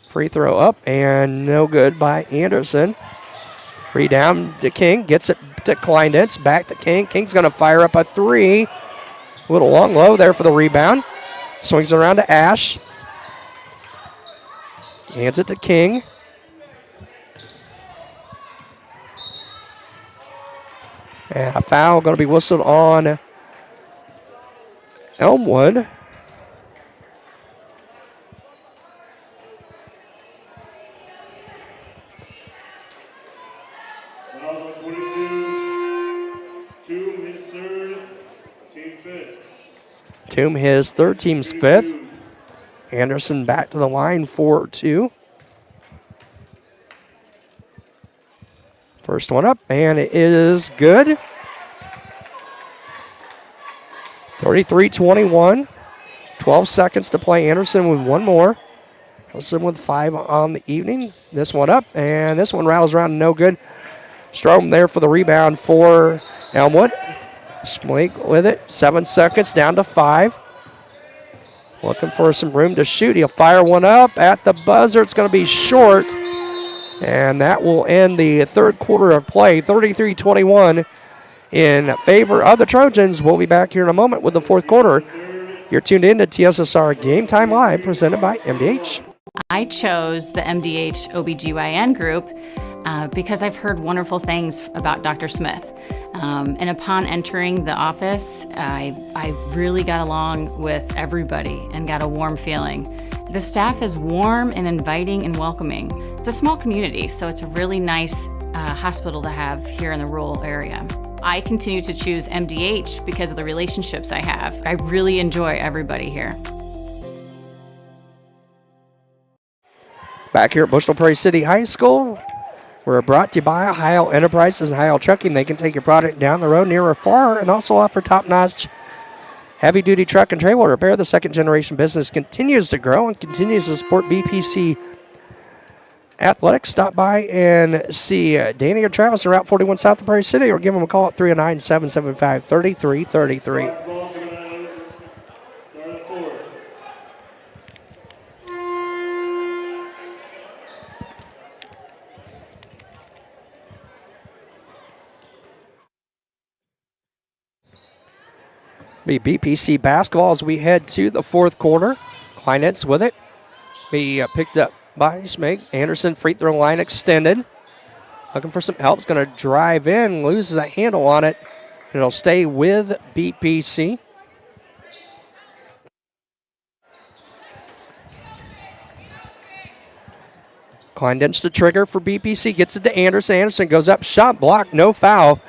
Free throw up and no good by Anderson. Rebound to King, gets it to Kleinditz, back to King. King's going to fire up a 3. A little long low there for the rebound. Swings around to Ash. Hands it to King. And a foul going to be whistled on Elmwood. Toom his third, team's 5th. Anderson back to the line for 2. First one up, and it is good. 33-21. 12 seconds to play. Anderson with one more. Anderson with 5 on the evening. This one up, and this one rattles around, no good. Strom there for the rebound for Elmwood. Smlake with it. 7 seconds, down to 5. Looking for some room to shoot. He'll fire one up at the buzzer. It's going to be short. And that will end the third quarter of play. 33-21 in favor of the Trojans. We'll be back here in a moment with the fourth quarter. You're tuned in to TSSR Game Time Live, presented by MDH. I chose the MDH OBGYN group because I've heard wonderful things about Dr. Smith. And upon entering the office, I really got along with everybody and got a warm feeling. The staff is warm and inviting and welcoming. It's a small community, so it's a really nice hospital to have here in the rural area. I continue to choose MDH because of the relationships I have. I really enjoy everybody here. Back here at Bushnell-Prairie City High School, we're brought to you by Ohio Enterprises and Ohio Trucking. They can take your product down the road, near or far, and also offer top-notch heavy-duty truck and trailer repair. The second-generation business continues to grow and continues to support BPC athletics. Stop by and see Danny or Travis on Route 41 south of Prairie City, or give them a call at 309-775-3333. Be BPC basketball as we head to the fourth quarter. Kleinditz with it. Be picked up by Schmig. Anderson, free throw line extended. Looking for some help. Is going to drive in, loses a handle on it. It'll stay with BPC. Kleinditz the trigger for BPC. Gets it to Anderson. Anderson goes up. Shot blocked. No foul.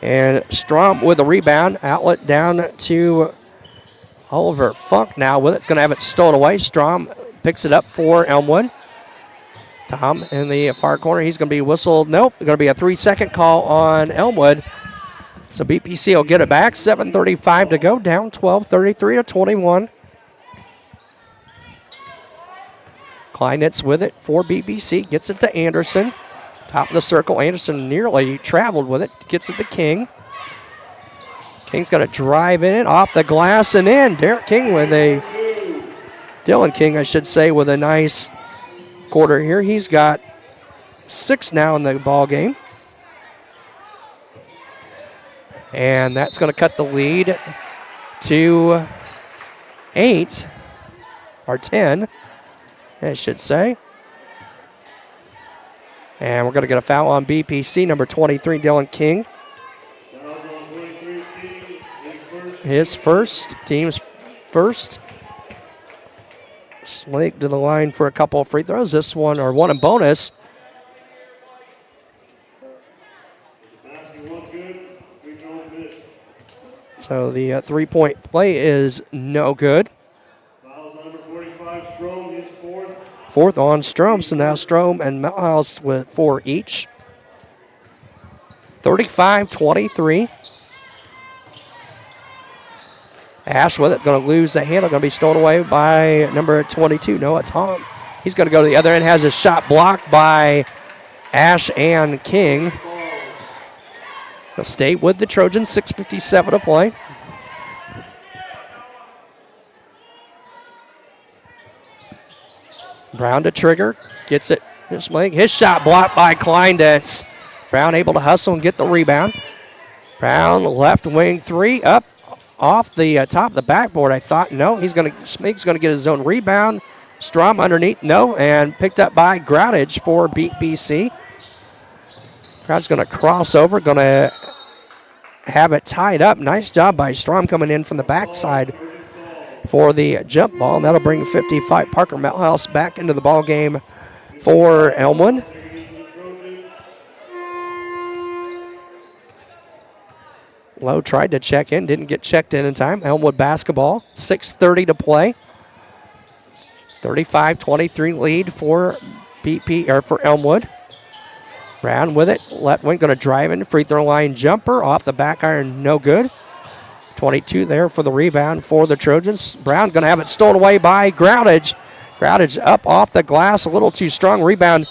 And Strom with a rebound. Outlet down to Oliver Funk now with it. Going to have it stolen away. Strom picks it up for Elmwood. Tom in the far corner. He's going to be whistled. Nope. Going to be a 3-second call on Elmwood. So BPC will get it back. 7:35 to go. Down 12, 33-21. Kleinditz with it for BPC. Gets it to Anderson. Top of the circle. Anderson nearly traveled with it. Gets it to King. King's going to drive in, off the glass and in. Derek King with a, Dylan King, I should say, with a nice quarter here. He's got 6 now in the ball game. And that's going to cut the lead to 8, or 10, I should say. And we're going to get a foul on BPC, number 23, Dylan King. His first, team's first. Slake to the line for a couple of free throws. This one, or one in bonus. So the three-point play is no good. Fourth on Strom, so now Strom and Melhouse with 4 each. 35-23. Ash with it, going to lose the handle, going to be stolen away by number 22, Noah Tom. He's going to go to the other end, has a shot blocked by Ash and King. They'll stay with the Trojans, 6:57 to play. Brown to trigger, gets it. His shot blocked by Kleinditz. Brown able to hustle and get the rebound. Brown left wing three up off the top of the backboard. I thought no, Smeek's going to get his own rebound. Strom underneath, no, and picked up by Groudage for BC. Crowd's going to cross over, going to have it tied up. Nice job by Strom coming in from the backside for the jump ball. And that'll bring 55 Parker Melhouse back into the ball game for Elmwood. Lowe tried to check in, didn't get checked in time. Elmwood basketball, 6:30 to play. 35-23 lead for for Elmwood. Brown with it, left wing, going to drive in, free throw line jumper, off the back iron, no good. 22 there for the rebound for the Trojans. Brown going to have it stolen away by Groudage. Groudage up off the glass, a little too strong. Rebound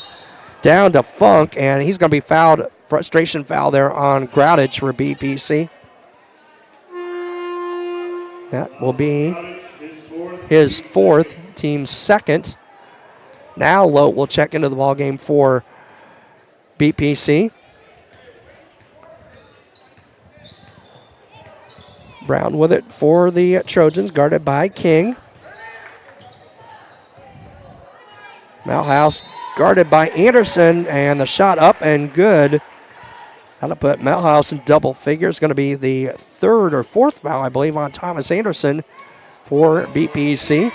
down to Funk, and he's going to be fouled. Frustration foul there on Groudage for BPC. That will be his fourth, team's second. Now Lowe will check into the ball game for BPC. Brown with it for the Trojans, guarded by King. Melhouse guarded by Anderson, and the shot up and good. That'll put Melhouse in double figures. Going to be the third or fourth foul, I believe, on Thomas Anderson for BPC.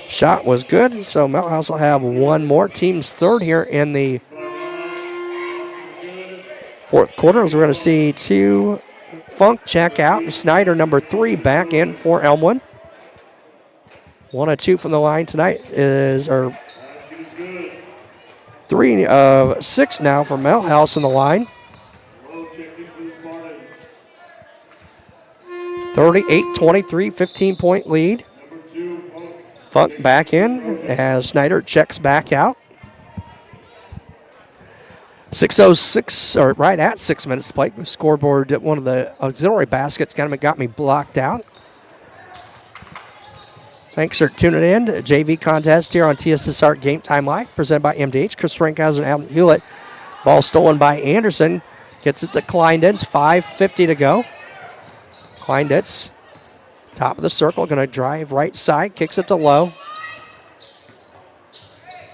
Shot was good, so Melhouse will have one more. Team's third here in the fourth quarter. As we're going to see two Funk check out. Snyder, number 3, back in for Elmwood. 1 of 2 from the line tonight is, or 3 of 6 now for Melhouse in the line. 38-23, 15-point lead. Funk back in as Snyder checks back out. 6:06, or right at 6 minutes to play. The scoreboard, one of the auxiliary baskets kind of got me blocked out. Thanks for tuning in to JV contest here on TSSR Game Time Live, presented by MDH. Chris Frankhausen and Alan Hulett. Ball stolen by Anderson. Gets it to Kleinditz. 5:50 to go. Kleinditz, top of the circle, going to drive right side. Kicks it to Lowe.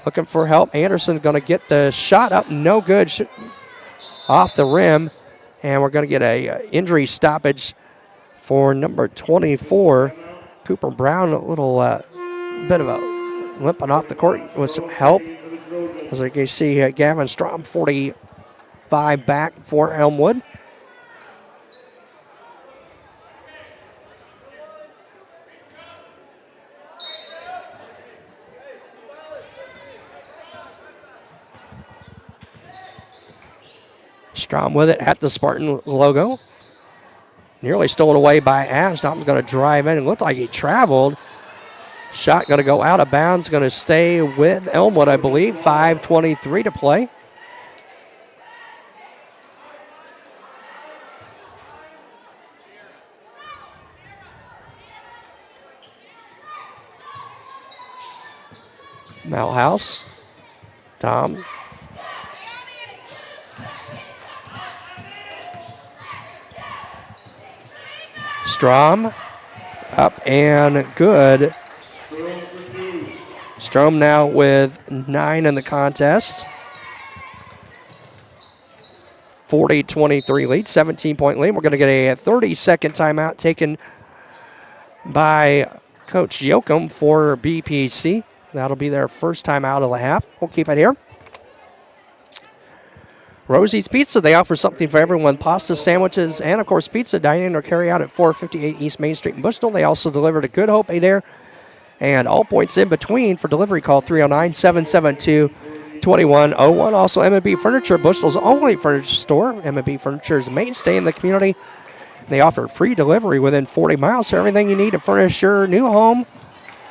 Looking for help. Anderson going to get the shot up. No good. Off the rim. And we're going to get a injury stoppage for number 24. Cooper Brown, a little bit of a limping off the court with some help. As you can see, Gavin Strom, 45 back for Elmwood. Strom with it at the Spartan logo. Nearly stolen away by Ash. Tom's going to drive in. It looked like he traveled. Shot going to go out of bounds. Going to stay with Elmwood, I believe. 5:23 to play. Melhouse. Tom. Strom up and good. Strom now with 9 in the contest. 40-23 lead, 17-point lead. We're going to get a 30-second timeout taken by Coach Yoakum for BPC. That'll be their first time out of the half. We'll keep it here. Rosie's Pizza, they offer something for everyone. Pasta, sandwiches, and, of course, pizza. Dine in or carry out at 458 East Main Street in Bushnell. They also deliver to Good Hope there. And all points in between. For delivery, call 309-772-2101. Also, M&B Furniture, Bushnell's only furniture store. M&B Furniture is a mainstay in the community. They offer free delivery within 40 miles for everything you need to furnish your new home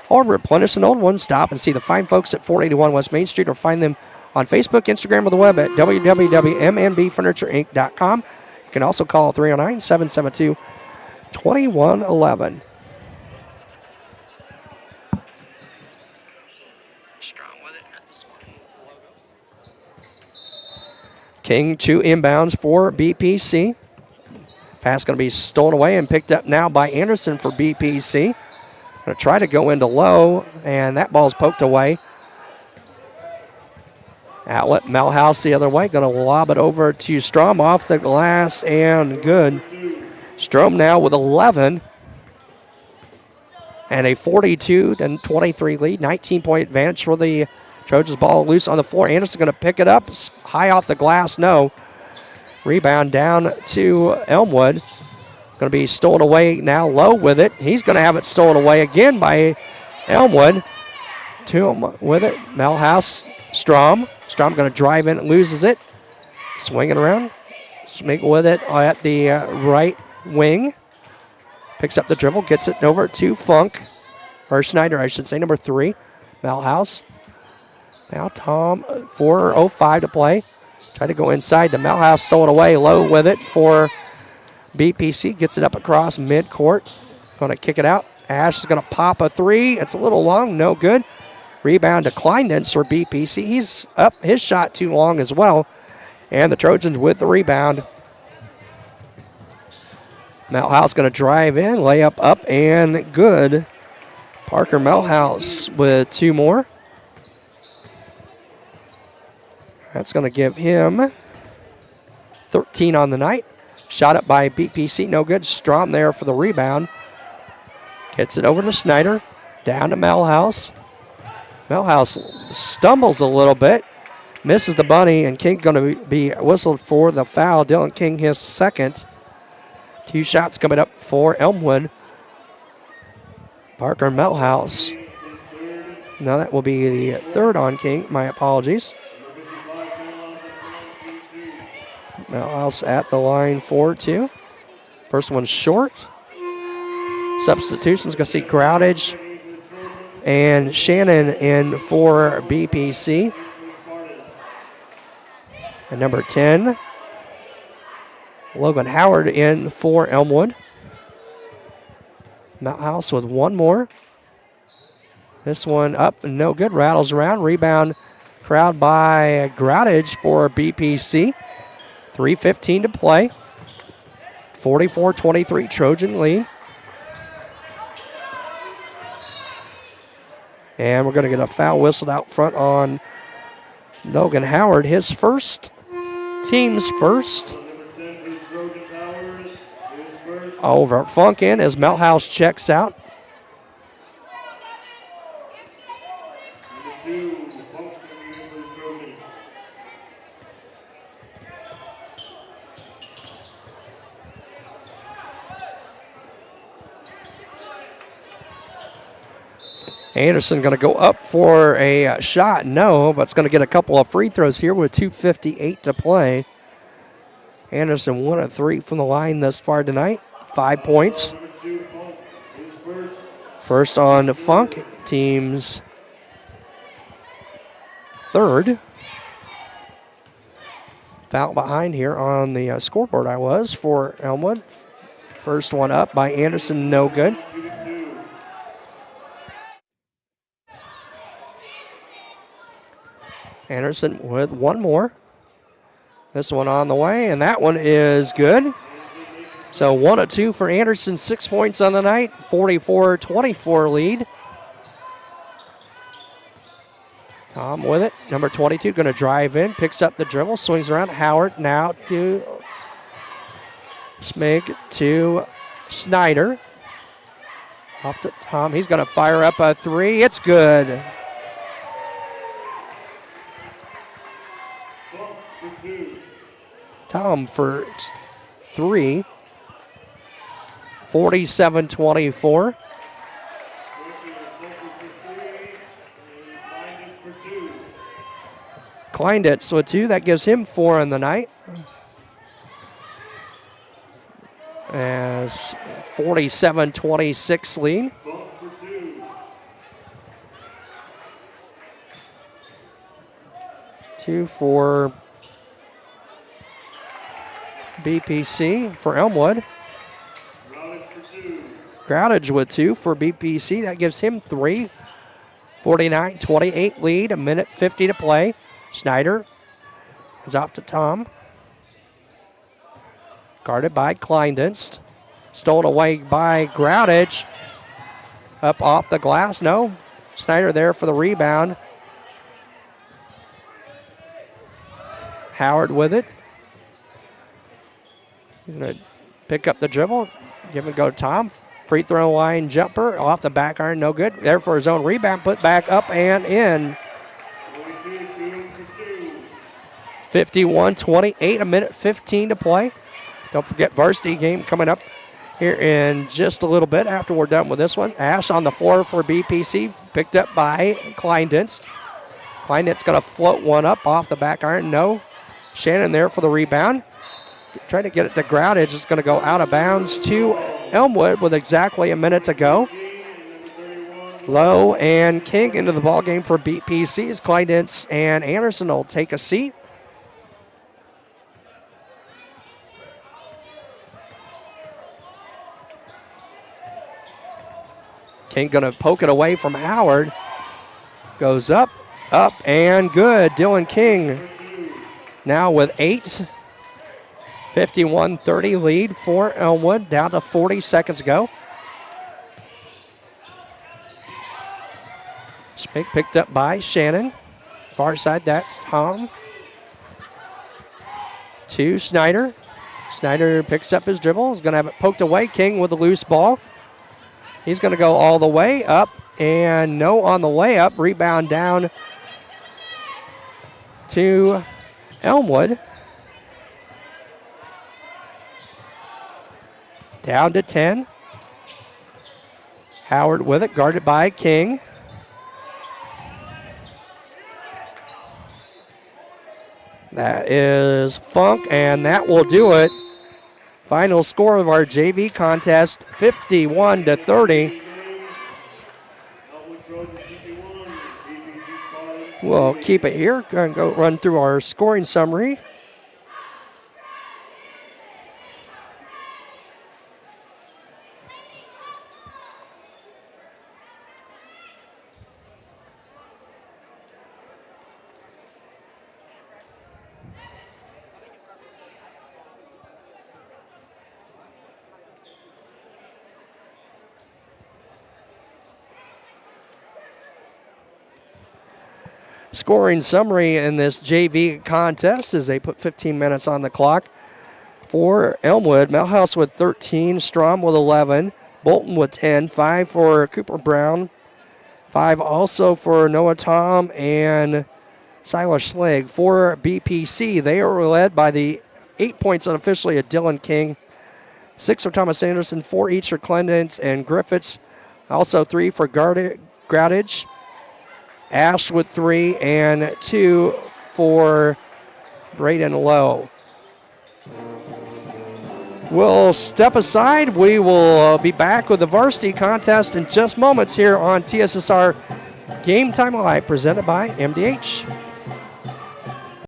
or replenish an old one. Stop and see the fine folks at 481 West Main Street or find them on Facebook, Instagram, or the web at www.mmbfurnitureinc.com. You can also call 309-772-2111. King 2 inbounds for BPC. Pass going to be stolen away and picked up now by Anderson for BPC. Going to try to go into low, and that ball's poked away. Outlet, Melhouse the other way. Going to lob it over to Strom off the glass, and good. Strom now with 11. And a 42-23 lead. 19-point advantage for the Trojans. Ball loose on the floor. Anderson going to pick it up. High off the glass, no. Rebound down to Elmwood. Going to be stolen away now, low with it. He's going to have it stolen away again by Elmwood. To him with it. Melhouse, Strom. Strom going to drive in, loses it. Swinging around. Smig with it at the right wing. Picks up the dribble, gets it over to Funk. Or Schneider, I should say, number 3. Melhouse. Now Tom, 4:05 to play. Try to go inside to Melhouse, stole it away, low with it for BPC. Gets it up across midcourt. Going to kick it out. Ash is going to pop a 3. It's a little long, no good. Rebound to Kleindenz for BPC. He's up his shot too long as well. And the Trojans with the rebound. Melhouse going to drive in, layup up, and good. Parker Melhouse with 2 more. That's going to give him 13 on the night. Shot up by BPC, no good. Strom there for the rebound. Gets it over to Snyder. Down to Melhouse. Melhouse stumbles a little bit. Misses the bunny, and King going to be whistled for the foul. Dylan King his second. 2 shots coming up for Elmwood. Parker Melhouse. Now that will be the third on King. My apologies. Melhouse at the line for 2. First one short. Substitutions, going to see Groudage and Shannon in for BPC. And number 10, Logan Howard in for Elmwood. Melhouse with 1 more. This one up, no good. Rattles around. Rebound crowd by Groudage for BPC. 3:15 to play. 44-23 Trojan lead. And we're going to get a foul whistled out front on Logan Howard. His first, team's first. Over Funk in as Melhouse checks out. Anderson going to go up for a shot. No, but it's going to get a couple of free throws here with 2:58 to play. Anderson 1 of 3 from the line thus far tonight. 5 points. First on Funk, team's third. Foul behind here on the scoreboard I was for Elmwood. First one up by Anderson, no good. Anderson with 1 more. This one on the way, and that one is good. So 1 of 2 for Anderson, 6 points on the night, 44-24 lead. Tom with it, number 22, going to drive in, picks up the dribble, swings around. Howard now to Smig to Snyder. Off to Tom. He's going to fire up a three. It's good. Tom for three. 47-24. Kleinditz with two. That gives him 4 in the night. As 47-26 lead. Two for BPC for Elmwood. Groudage with 2 for BPC. That gives him 3. 49-28 lead. 1:50 to play. Schneider is off to Tom. Guarded by Kleinditz. Stolen away by Groudage. Up off the glass. No. Schneider there for the rebound. Howard with it. He's going to pick up the dribble. Give it go to Tom. Free throw line jumper. Off the back iron. No good. There for his own rebound. Put back up and in. 51-28. 1:15 to play. Don't forget varsity game coming up here in just a little bit after we're done with this one. Ash on the floor for BPC. Picked up by Kleinditz. Kleinditz going to float one up off the back iron. No. Shannon there for the rebound. Trying to get it to Groudage. It's going to go out of bounds to Elmwood with exactly a minute to go. Lowe and King into the ball game for BPCs. Kleinditz and Anderson will take a seat. King going to poke it away from Howard. Goes up, and good. Dylan King now with 8. 51-30 lead for Elmwood. Down to 40 seconds to go. Spink picked up by Shannon. Far side, that's Tom. To Snyder. Snyder picks up his dribble. He's going to have it poked away. King with the loose ball. He's going to go all the way up, and no on the layup. Rebound down to Elmwood. Down to 10. Howard with it, guarded by King. That is Funk, and that will do it. Final score of our JV contest, 51-30. We'll keep it here. Going to go run through our scoring summary. Scoring summary in this JV contest as they put 15 minutes on the clock. For Elmwood, Melhouse with 13, Strom with 11, Bolton with 10, 5 for Cooper Brown, 5 also for Noah Tom and Silas Schlegg. For BPC, they are led by the 8 points unofficially of Dylan King, 6 for Thomas Anderson, 4 each for Clendens and Griffiths, also 3 for Groudage. Ash with 3 and 2 for Braden Lowe. We'll step aside. We will be back with the varsity contest in just moments here on TSSR Game Time Live, presented by MDH.